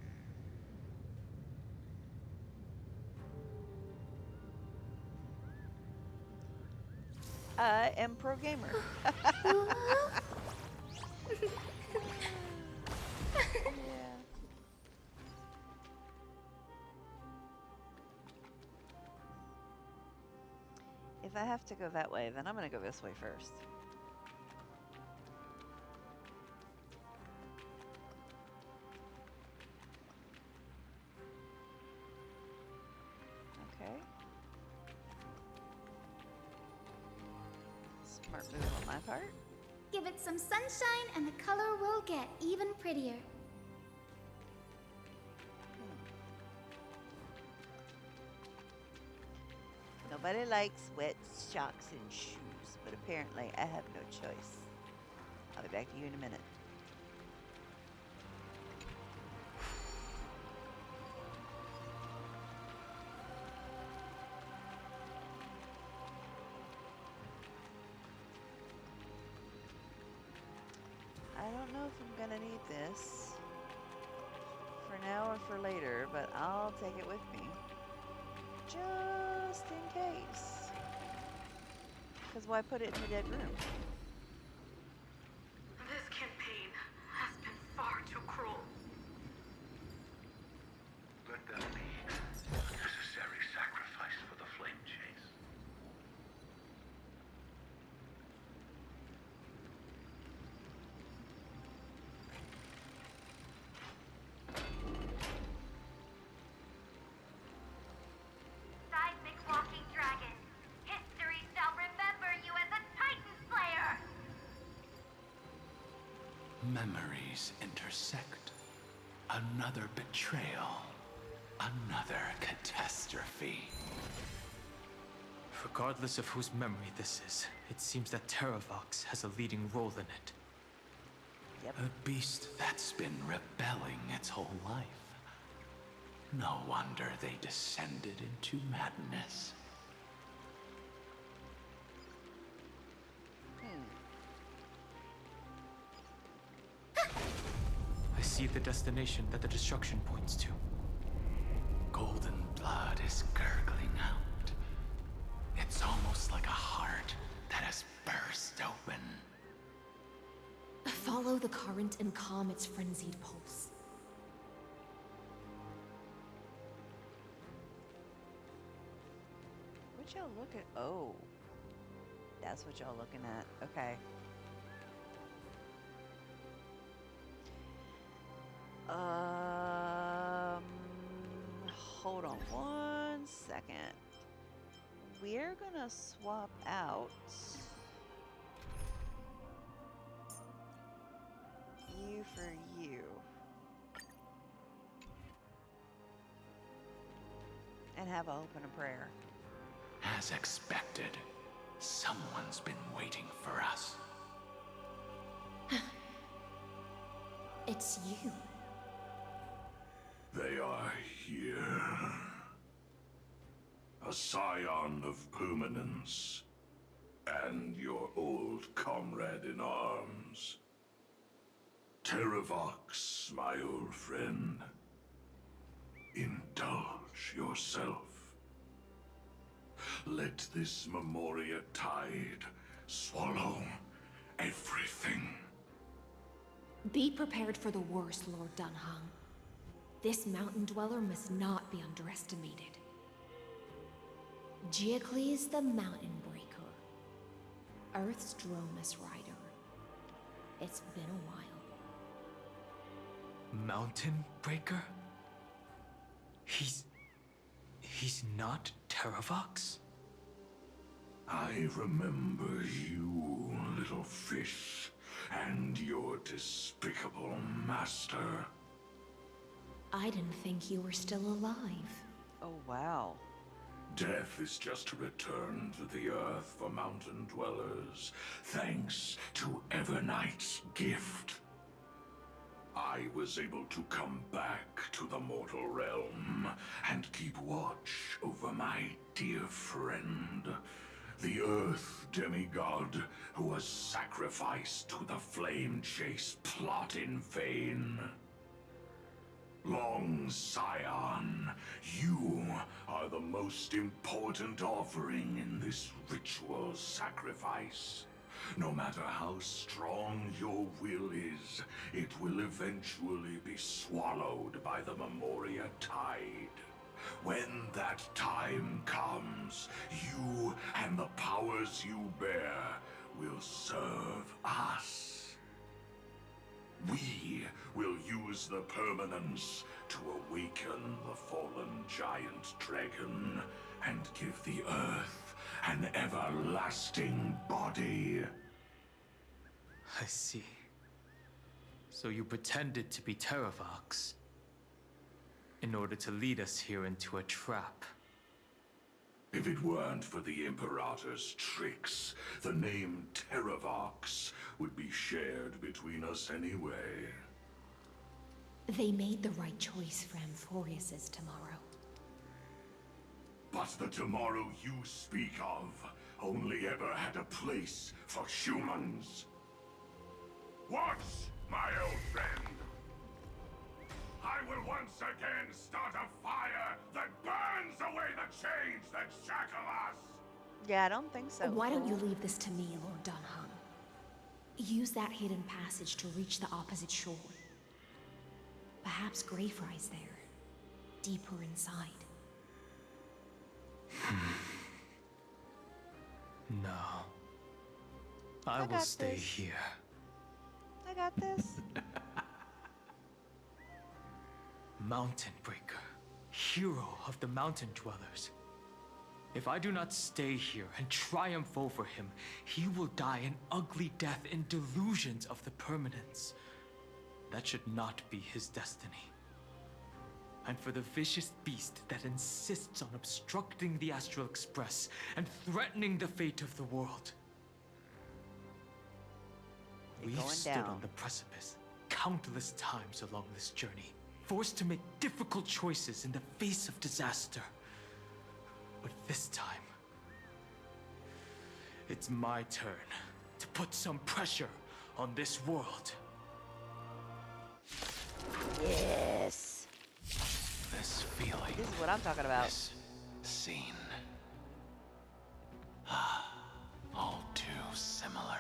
I am pro gamer. Yeah. If I have to go that way, then I'm gonna go this way first. Okay. Smart move on my part. Give it some sunshine and the color will get even prettier. Nobody likes wet socks and shoes, but apparently I have no choice. I'll be back to you in a minute. I don't know if I'm gonna need this for now or for later, but I'll take it with me. Just in case. Because why put it in the dead room? This campaign has been far too cruel. Let that be a necessary sacrifice for the flame chase. Seismic walking dragon. History shall remember you as a Titan Slayer. Memories intersect. Another betrayal. Another catastrophe. Regardless of whose memory this is, it seems that Terravox has a leading role in it. Yep. A beast that's been rebelling its whole life. No wonder they descended into madness. I see the destination that the destruction points to. Golden blood is gurgling out. It's almost like a heart that has burst open. Follow the current and calm its frenzied pulse. What y'all look at? Oh. That's what y'all looking at. Okay. Hold on one second. We're gonna swap out you for you. And have a open a prayer. As expected, someone's been waiting for us. It's you. They are here. A scion of permanence. And your old comrade in arms. Terravox, my old friend. Indulge yourself. Let this Memoria tide swallow everything. Be prepared for the worst, Lord Dunhung. This mountain dweller must not be underestimated. Geocles the Mountain Breaker. Earth's Dromus Rider. It's been a while. Mountain Breaker? He's not Terravox? I remember you, little fish, and your despicable master. I didn't think you were still alive. Oh, wow. Death is just a return to the earth for mountain dwellers, thanks to Evernight's gift. I was able to come back to the mortal realm and keep watch over my dear friend, the Earth demigod who was sacrificed to the flame chase plot in vain. Long Scion, you are the most important offering in this ritual sacrifice. No matter how strong your will is, it will eventually be swallowed by the Memoria Tide. When that time comes, you and the powers you bear will serve us. We will use the permanence to awaken the fallen giant dragon and give the Earth an everlasting body. I see. So you pretended to be Terravox in order to lead us here into a trap. If it weren't for the Imperator's tricks, the name Terravox would be shared between us anyway. They made the right choice for Amphoreus's tomorrow. But the tomorrow you speak of only ever had a place for humans. Watch, my old friend. I will once again start a fire that burns away the chains that shackle us. Yeah, I don't think so. Why don't you leave this to me, Lord Dunham? Use that hidden passage to reach the opposite shore. Perhaps Greyfry's there, deeper inside. No. I will got stay this. here. I got this. Mountain Breaker, hero of the mountain dwellers. If I do not stay here and triumph over him, he will die an ugly death in delusions of the permanence. That should not be his destiny. And for the vicious beast that insists on obstructing the Astral Express and threatening the fate of the world. We've stood on the precipice countless times along this journey, forced to make difficult choices in the face of disaster. But this time, it's my turn to put some pressure on this world. Yes. This feeling. This is what I'm talking about. This scene. All too similar.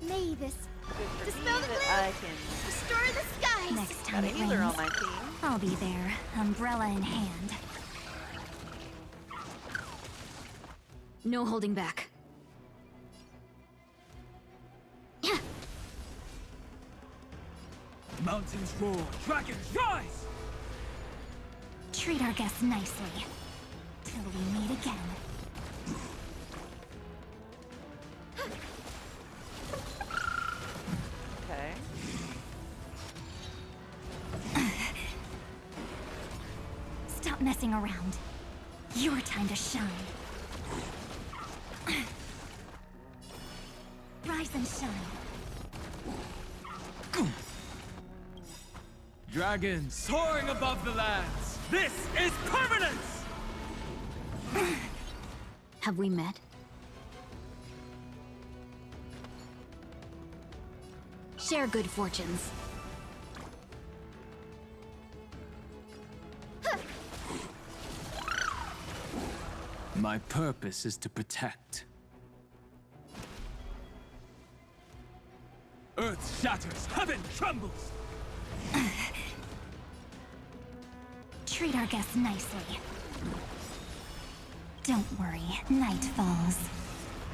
May this Good for dispel me the that gloom, I can destroy the skies. Next got time a it healer on rains, my team. I'll be there, umbrella in hand. No holding back. Mountains roar, dragons rise! Treat our guests nicely. Till we meet again. Okay. Stop messing around. Your time to shine. Rise and shine. Dragons soaring above the lands! This is permanence! Have we met? Share good fortunes. My purpose is to protect. Earth shatters, heaven trembles! Treat our guests nicely. Don't worry, night falls.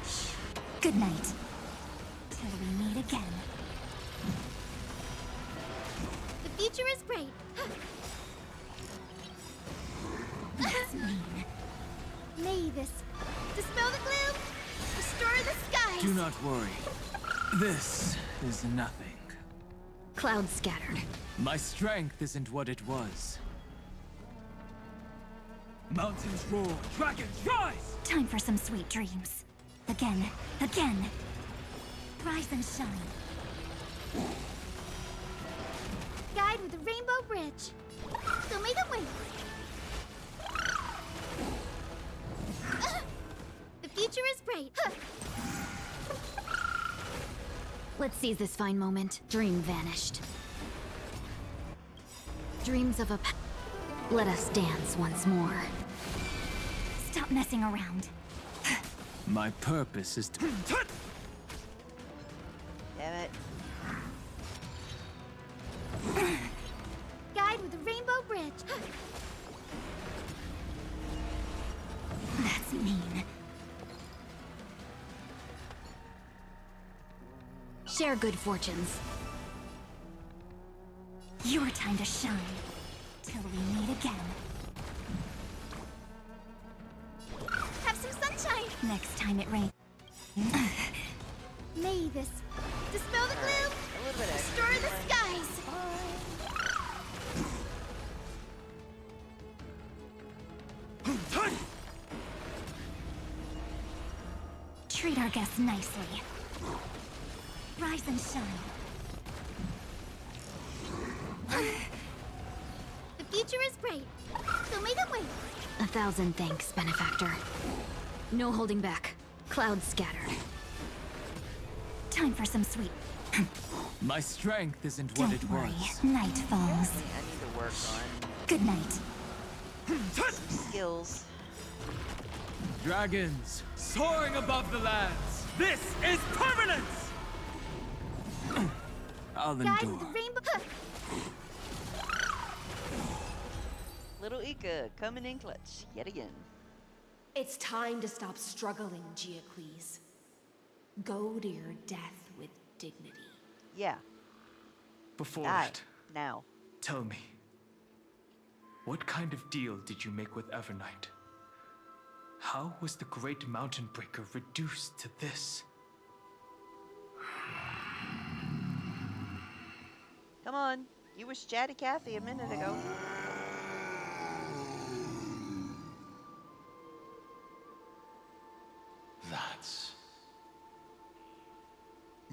Shh. Good night. Till we meet again. The future is bright. That's mean. May this dispel the gloom, destroy the skies. Do not worry. This is nothing. Clouds scattered. My strength isn't what it was. Mountains roar, dragons rise! Time for some sweet dreams. Again, again. Rise and shine. Guide with the rainbow bridge. So may the wind. The future is bright. bright! Let's seize this fine moment. Dream vanished. Dreams of a Let us dance once more. Stop messing around. My purpose is to... Damn it. Guide with the Rainbow Bridge. That's mean. Share good fortunes. Your time to shine. Till we meet again. Have some sunshine! Next time it rains. May this dispel the gloom, A little bit extra. destroy the skies! Treat our guests nicely. Rise and shine. The future is bright, so may it wait. 1,000 thanks, benefactor. No holding back. Clouds scattered. Time for some sweet. My strength isn't what Don't it worry. was. Night falls. I need to work on Good night. some skills. Dragons, soaring above the lands. This is permanence! I'll Guide endure. with the rainbow. Little Ika coming in clutch yet again. It's time to stop struggling, Geocles. Go to your death with dignity. Yeah, Before die that, now. tell me, what kind of deal did you make with Evernight? How was the Great Mountain Breaker reduced to this? Come on, you was chatty Cathy a minute ago. That's...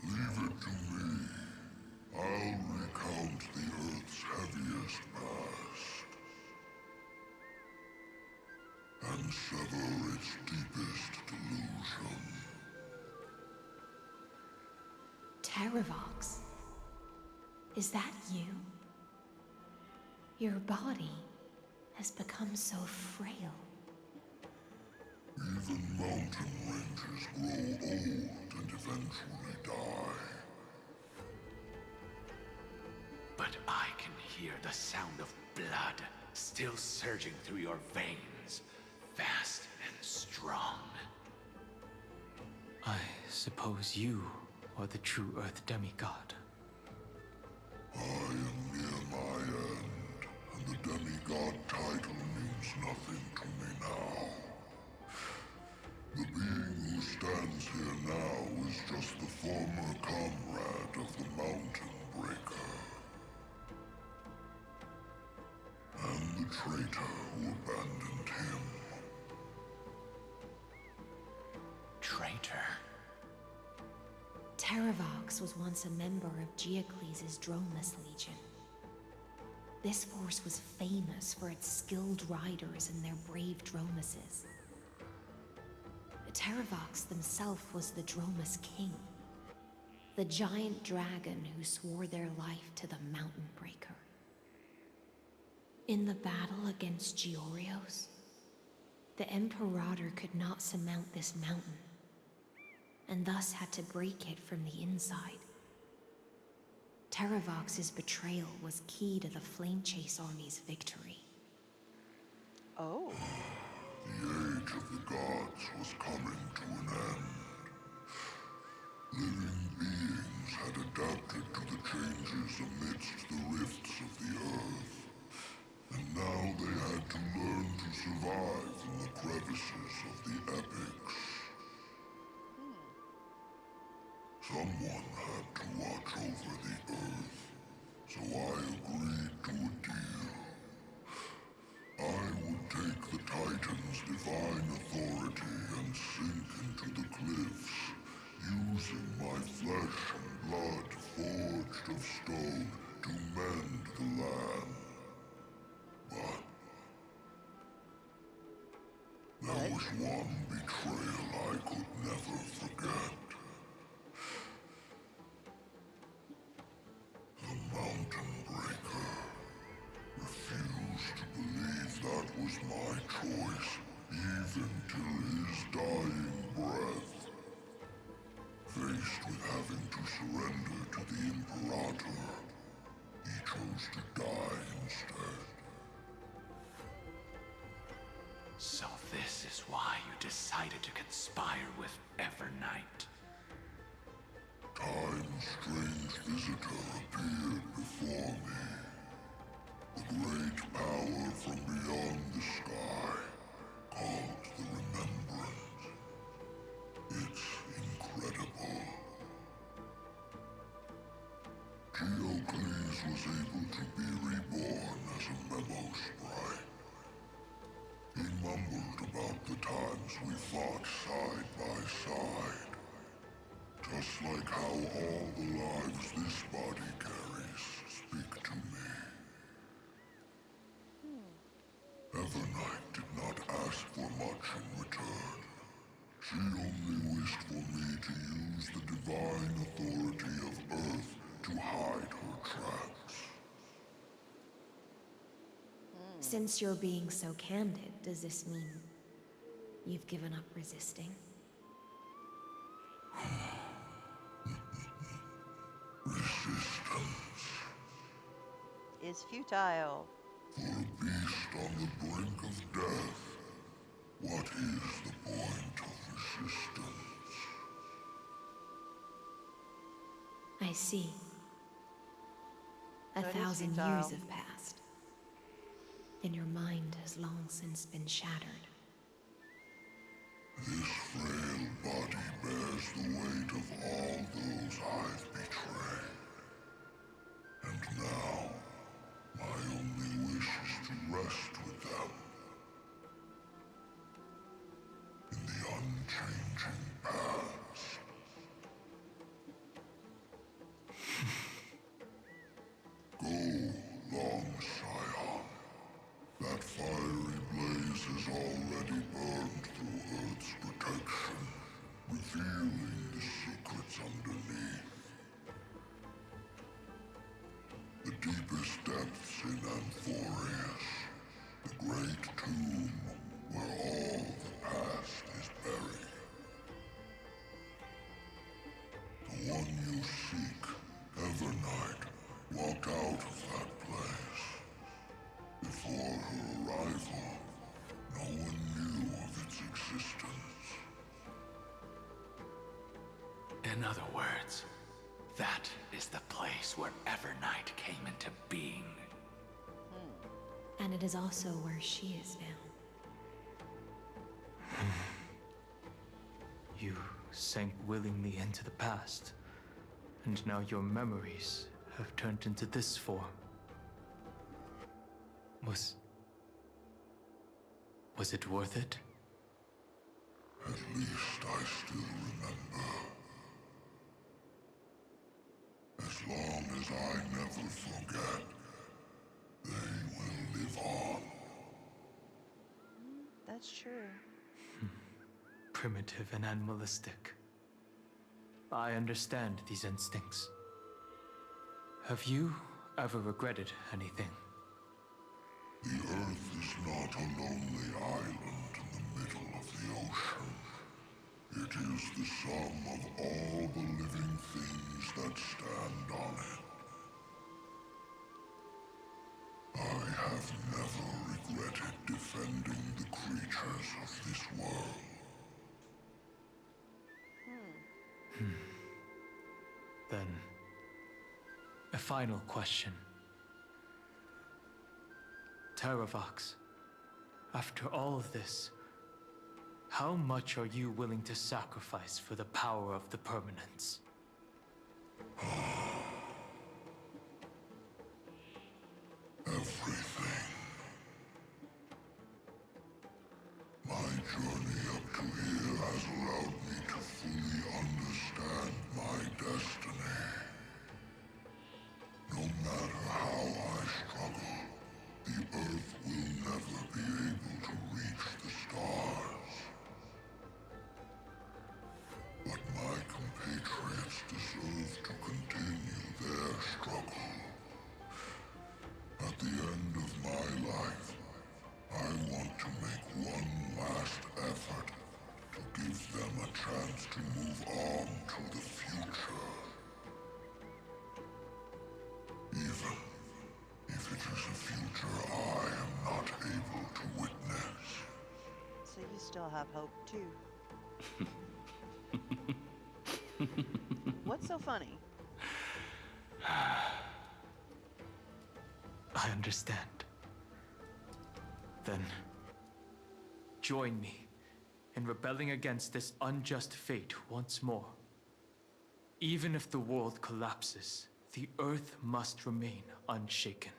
Leave it to me. I'll recount the Earth's heaviest past. And sever its deepest delusion. Terravox? Is that you? Your body has become so frail. Even mountain ranges grow old and eventually die. But I can hear the sound of blood still surging through your veins, fast and strong. I suppose you are the true Earth demigod. I am near my end, and the demigod title means nothing to me now. The being who stands here now is just the former comrade of the Mountain Breaker. And the traitor who abandoned him. Traitor? Terravox was once a member of Geocles' Dromus Legion. This force was famous for its skilled riders and their brave Dromuses. Terravox himself was the Dromus King, the giant dragon who swore their life to the Mountain Breaker. In the battle against Georios, the Imperator could not surmount this mountain, and thus had to break it from the inside. Terravox's betrayal was key to the Flame Chase Army's victory. Oh. The age of the gods was coming to an end. Living beings had adapted to the changes amidst the rifts of the earth. And now they had to learn to survive in the crevices of the epics. Someone had to watch over the earth, so I agreed to a deal. I would take the Titan's divine authority and sink into the cliffs, using my flesh and blood forged of stone to mend the land. But what? was one betrayal I could never forget. The Mountain Breaker refused to believe that was my choice, even till his dying breath. Faced with having to surrender to the Imperator, he chose to die instead. So this is why you decided to conspire with Evernight. Time's strange visitor appeared before me. The great power from beyond the sky, called the Remembrance. It's incredible. Geocles was able to be reborn as a memo sprite. He mumbled about the times we fought side by side. Just like how all the lives this body carries speak to me. Evernight did not ask for much in return. She only wished for me to use the divine authority of Earth to hide her tracks. Since you're being so candid, does this mean you've given up resisting? Resistance. Is futile. For a beast on the brink of death, what is the point of resistance? I see. So it is 1,000 futile. years have passed, and your mind has long since been shattered. This frail body bears the weight of all those I've betrayed. And now, my only wish is to rest with them. In the unchanging past. Go, long Scion. That fiery blaze has already burned through Earth's protection, revealing the secrets underneath. The deepest depths in Amphoreus, the great tomb where all the past is buried. The one you seek, Evernight, walked out of that place. Before her arrival, no one knew of its existence. In other words, that is the place where Evernight came into being. And it is also where she is now. You sank willingly into the past, and now your memories have turned into this form. Was it worth it? At least I still remember. As long as I never forget, they will live on. That's true. Primitive and animalistic. I understand these instincts. Have you ever regretted anything? The Earth is not a lonely island in the middle of the ocean. It is the sum of all the living things that stand on it. I have never regretted defending the creatures of this world. Then, a final question. Terravox, after all of this, how much are you willing to sacrifice for the power of the Permanence? Everything. My journey up to here has allowed me to fully understand my destiny. No matter how I struggle, the Earth will never be able to reach the stars. I am not able to witness. So you still have hope, too. What's so funny? I understand. Then, join me in rebelling against this unjust fate once more. Even if the world collapses, the Earth must remain unshaken.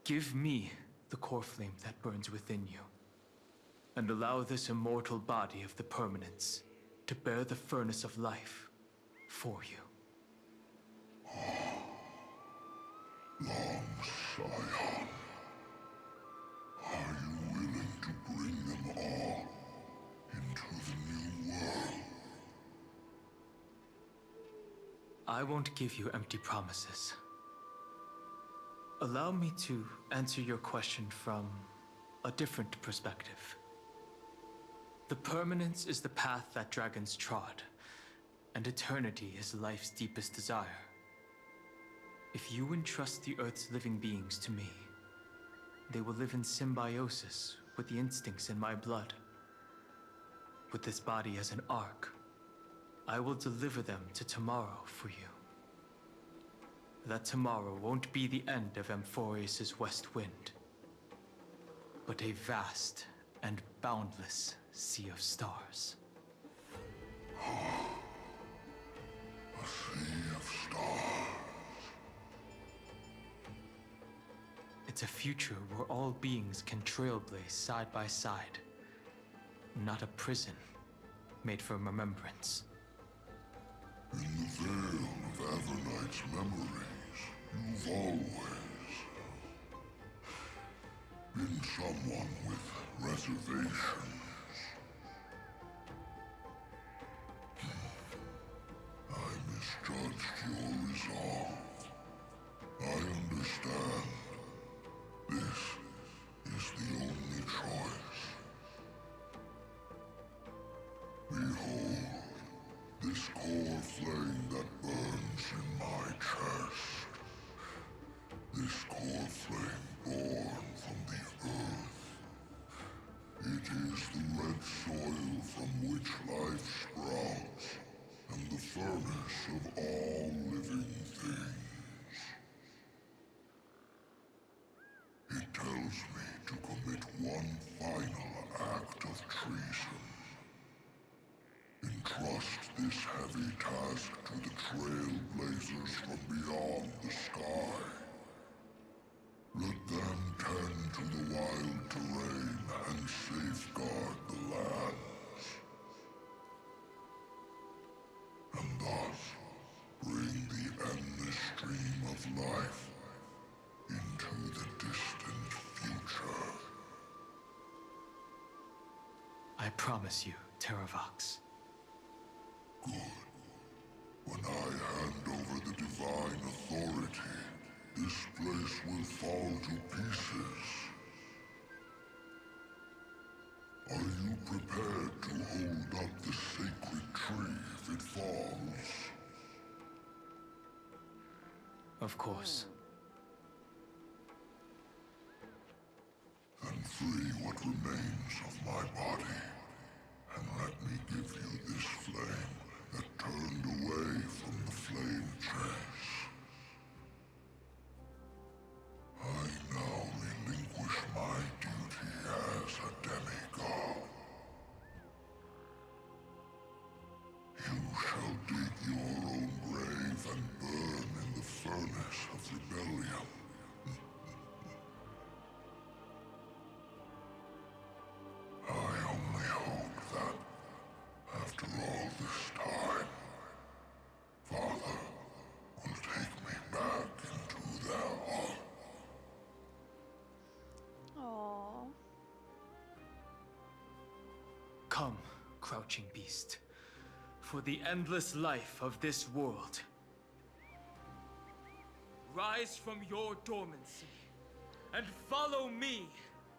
Give me the core flame that burns within you, and allow this immortal body of the Permanence to bear the furnace of life for you. Long Scion, are you willing to bring them all into the new world? I won't give you empty promises. Allow me to answer your question from a different perspective. The Permanence is the path that dragons trod, and eternity is life's deepest desire. If you entrust the Earth's living beings to me, they will live in symbiosis with the instincts in my blood. With this body as an ark, I will deliver them to tomorrow for you. That tomorrow won't be the end of Amphoreus' west wind, but a vast and boundless sea of stars. A sea of stars. It's a future where all beings can trailblaze side by side, not a prison made for remembrance. In the veil of Avernight's memories, you've always been someone with reservations. I misjudged your resolve. I understand. This is the only choice. Behold, this core flame that burns in my chest. This core flame born from the earth. It is the red soil from which life sprouts, and the furnace of all living things. It tells me to commit one final act of treason. Entrust this heavy task to the Trailblazers from beyond the sky. Let them tend to the wild terrain and safeguard the lands. And thus, bring the endless stream of life into the distant future. I promise you, Terravox. Good. When I hand over the divine authority, this place will fall to pieces. Are you prepared to hold up the sacred tree if it falls? Of course. Then free what remains of my body, and let me give you this flame that turned away from the flame chase. I now relinquish my duty as a demigod. You shall dig your own grave and burn in the furnace of rebellion. I only hope that, after all this time, Father will take me back into their heart. Aww. Come, crouching beast, for the endless life of this world. Rise from your dormancy, and follow me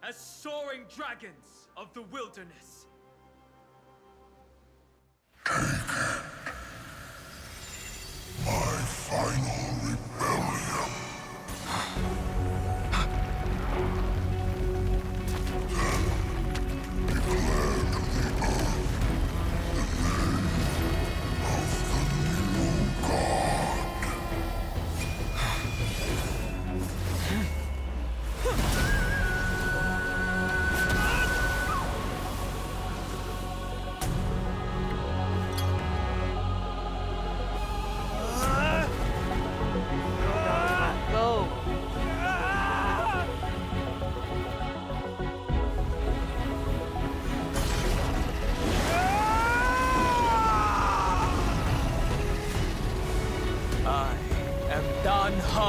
as soaring dragons of the wilderness. My final rebellion.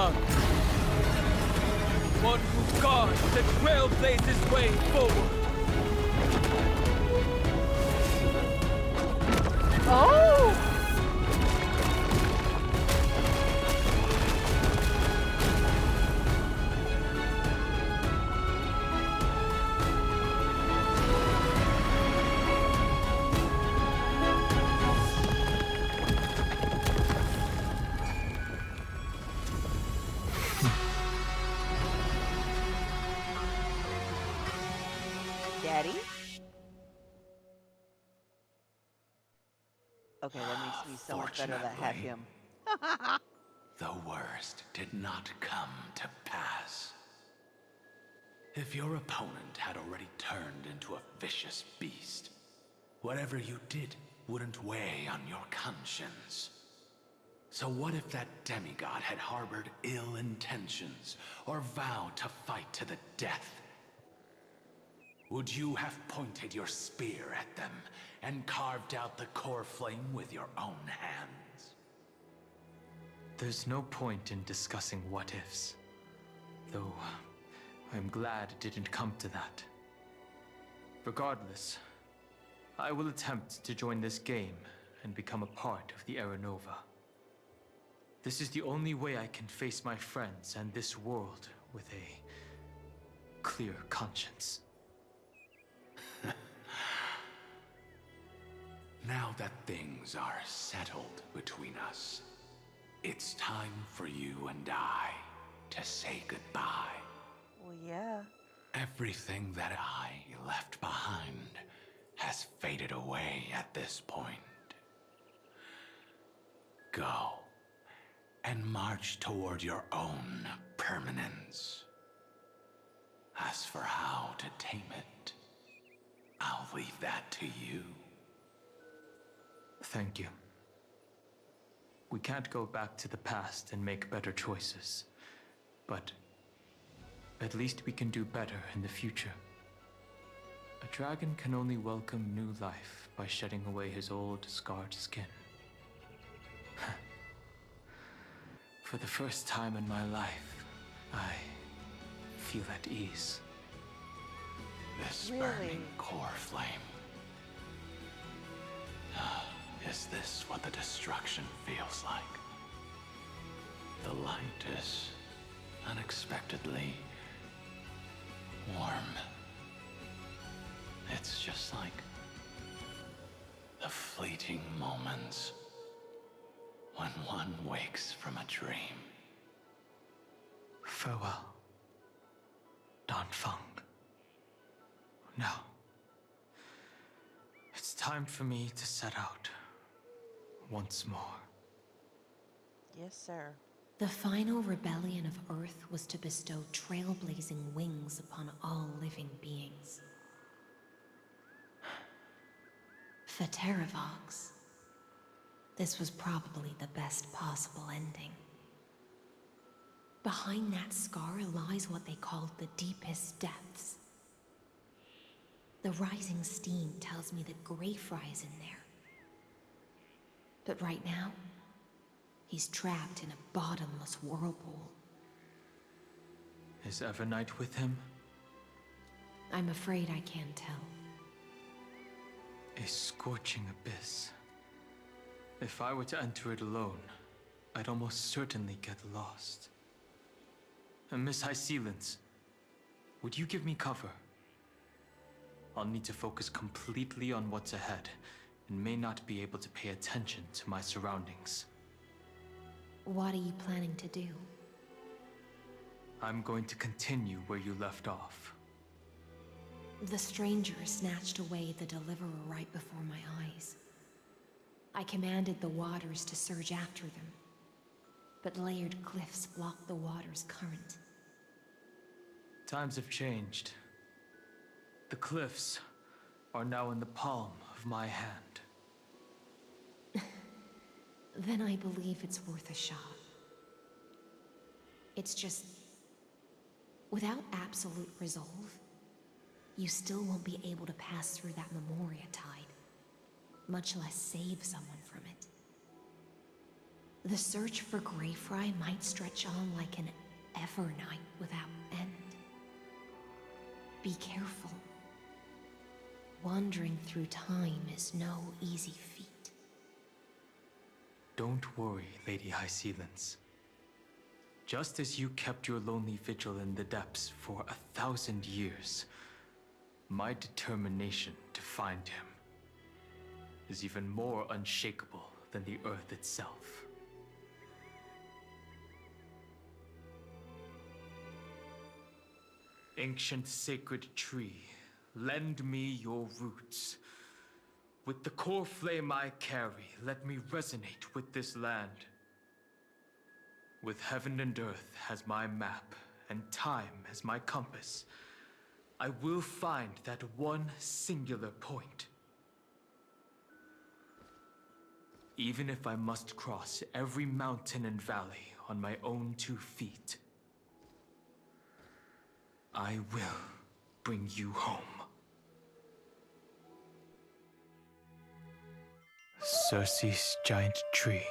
young. One who guards the Trailblaze's way forward. Oh! Daddy? Okay, that makes me so much better that I have him. The worst did not come to pass. If your opponent had already turned into a vicious beast, whatever you did wouldn't weigh on your conscience. So what if that demigod had harbored ill intentions or vowed to fight to the death? Would you have pointed your spear at them and carved out the core flame with your own hands? There's no point in discussing what-ifs. Though, I'm glad it didn't come to that. Regardless, I will attempt to join this game and become a part of the Era Nova. This is the only way I can face my friends and this world with a clear conscience. Now that things are settled between us, it's time for you and I to say goodbye. Well, yeah. Everything that I left behind has faded away at this point. Go and march toward your own permanence. As for how to tame it, I'll leave that to you. Thank you. We can't go back to the past and make better choices, but at least we can do better in the future. A dragon can only welcome new life by shedding away his old, scarred skin. For the first time in my life, I feel at ease. This Really? burning core flame. Is this what the destruction feels like? The light is unexpectedly warm. It's just like the fleeting moments when one wakes from a dream. Farewell, Danfeng. Now, it's time for me to set out once more. Yes, sir. The final rebellion of Earth was to bestow trailblazing wings upon all living beings. For Terravox, this was probably the best possible ending. Behind that scar lies what they called the deepest depths. The rising steam tells me that Greyfry is in there. But right now, he's trapped in a bottomless whirlpool. Is Evernight with him? I'm afraid I can't tell. A scorching abyss. If I were to enter it alone, I'd almost certainly get lost. And Miss High Sealants, would you give me cover? I'll need to focus completely on what's ahead, and may not be able to pay attention to my surroundings. What are you planning to do? I'm going to continue where you left off. The stranger snatched away the deliverer right before my eyes. I commanded the waters to surge after them, but layered cliffs blocked the water's current. Times have changed. The cliffs are now in the palm of my hand. Then I believe it's worth a shot. It's just, without absolute resolve, you still won't be able to pass through that Memoria tide, much less save someone from it. The search for Greyfry might stretch on like an evernight without end. Be careful. Wandering through time is no easy feat. Don't worry, Lady High Sealance. Just as you kept your lonely vigil in the depths for 1,000 years, my determination to find him is even more unshakable than the earth itself. Ancient sacred tree, lend me your roots. With the core flame I carry, let me resonate with this land. With heaven and earth as my map, and time as my compass, I will find that one singular point. Even if I must cross every mountain and valley on my own 2 feet, I will bring you home. Circe's giant tree,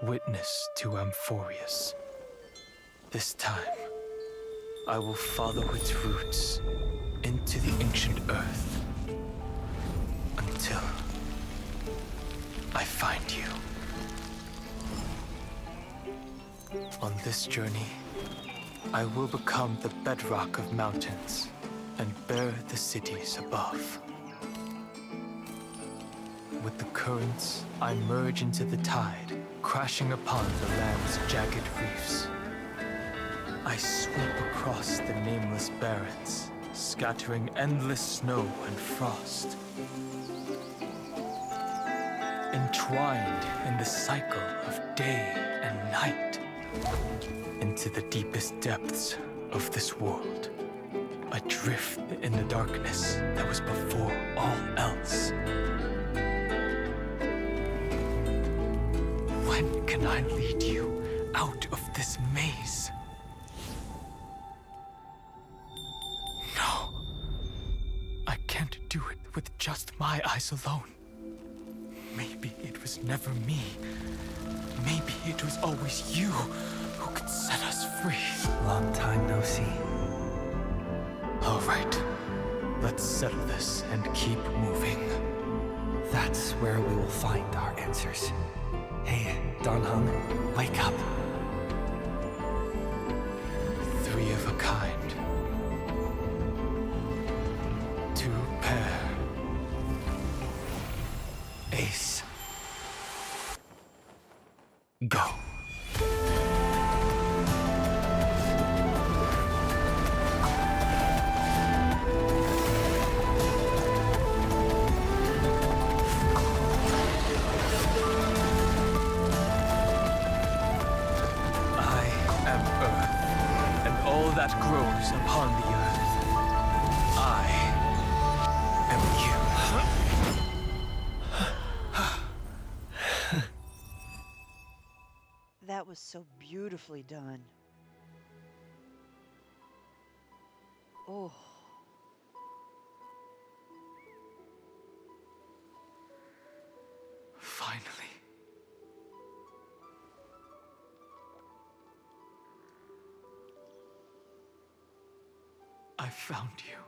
witness to Amphoreus. This time, I will follow its roots into the ancient earth until I find you. On this journey, I will become the bedrock of mountains and bear the cities above. With the currents, I merge into the tide, crashing upon the land's jagged reefs. I sweep across the nameless barrens, scattering endless snow and frost. Entwined in the cycle of day and night, into the deepest depths of this world, adrift in the darkness that was before all else. When can I lead you out of this maze? No. I can't do it with just my eyes alone. Maybe it was never me. Maybe it was always you who could set us free. Long time no see. All right. Let's settle this and keep moving. That's where we will find our answers. Hey, Don Hung, wake up. 3 of a kind. 2 pair. Ace. Go. That grows upon the earth. I am you. That was so beautifully done. Oh. Finally. I found you.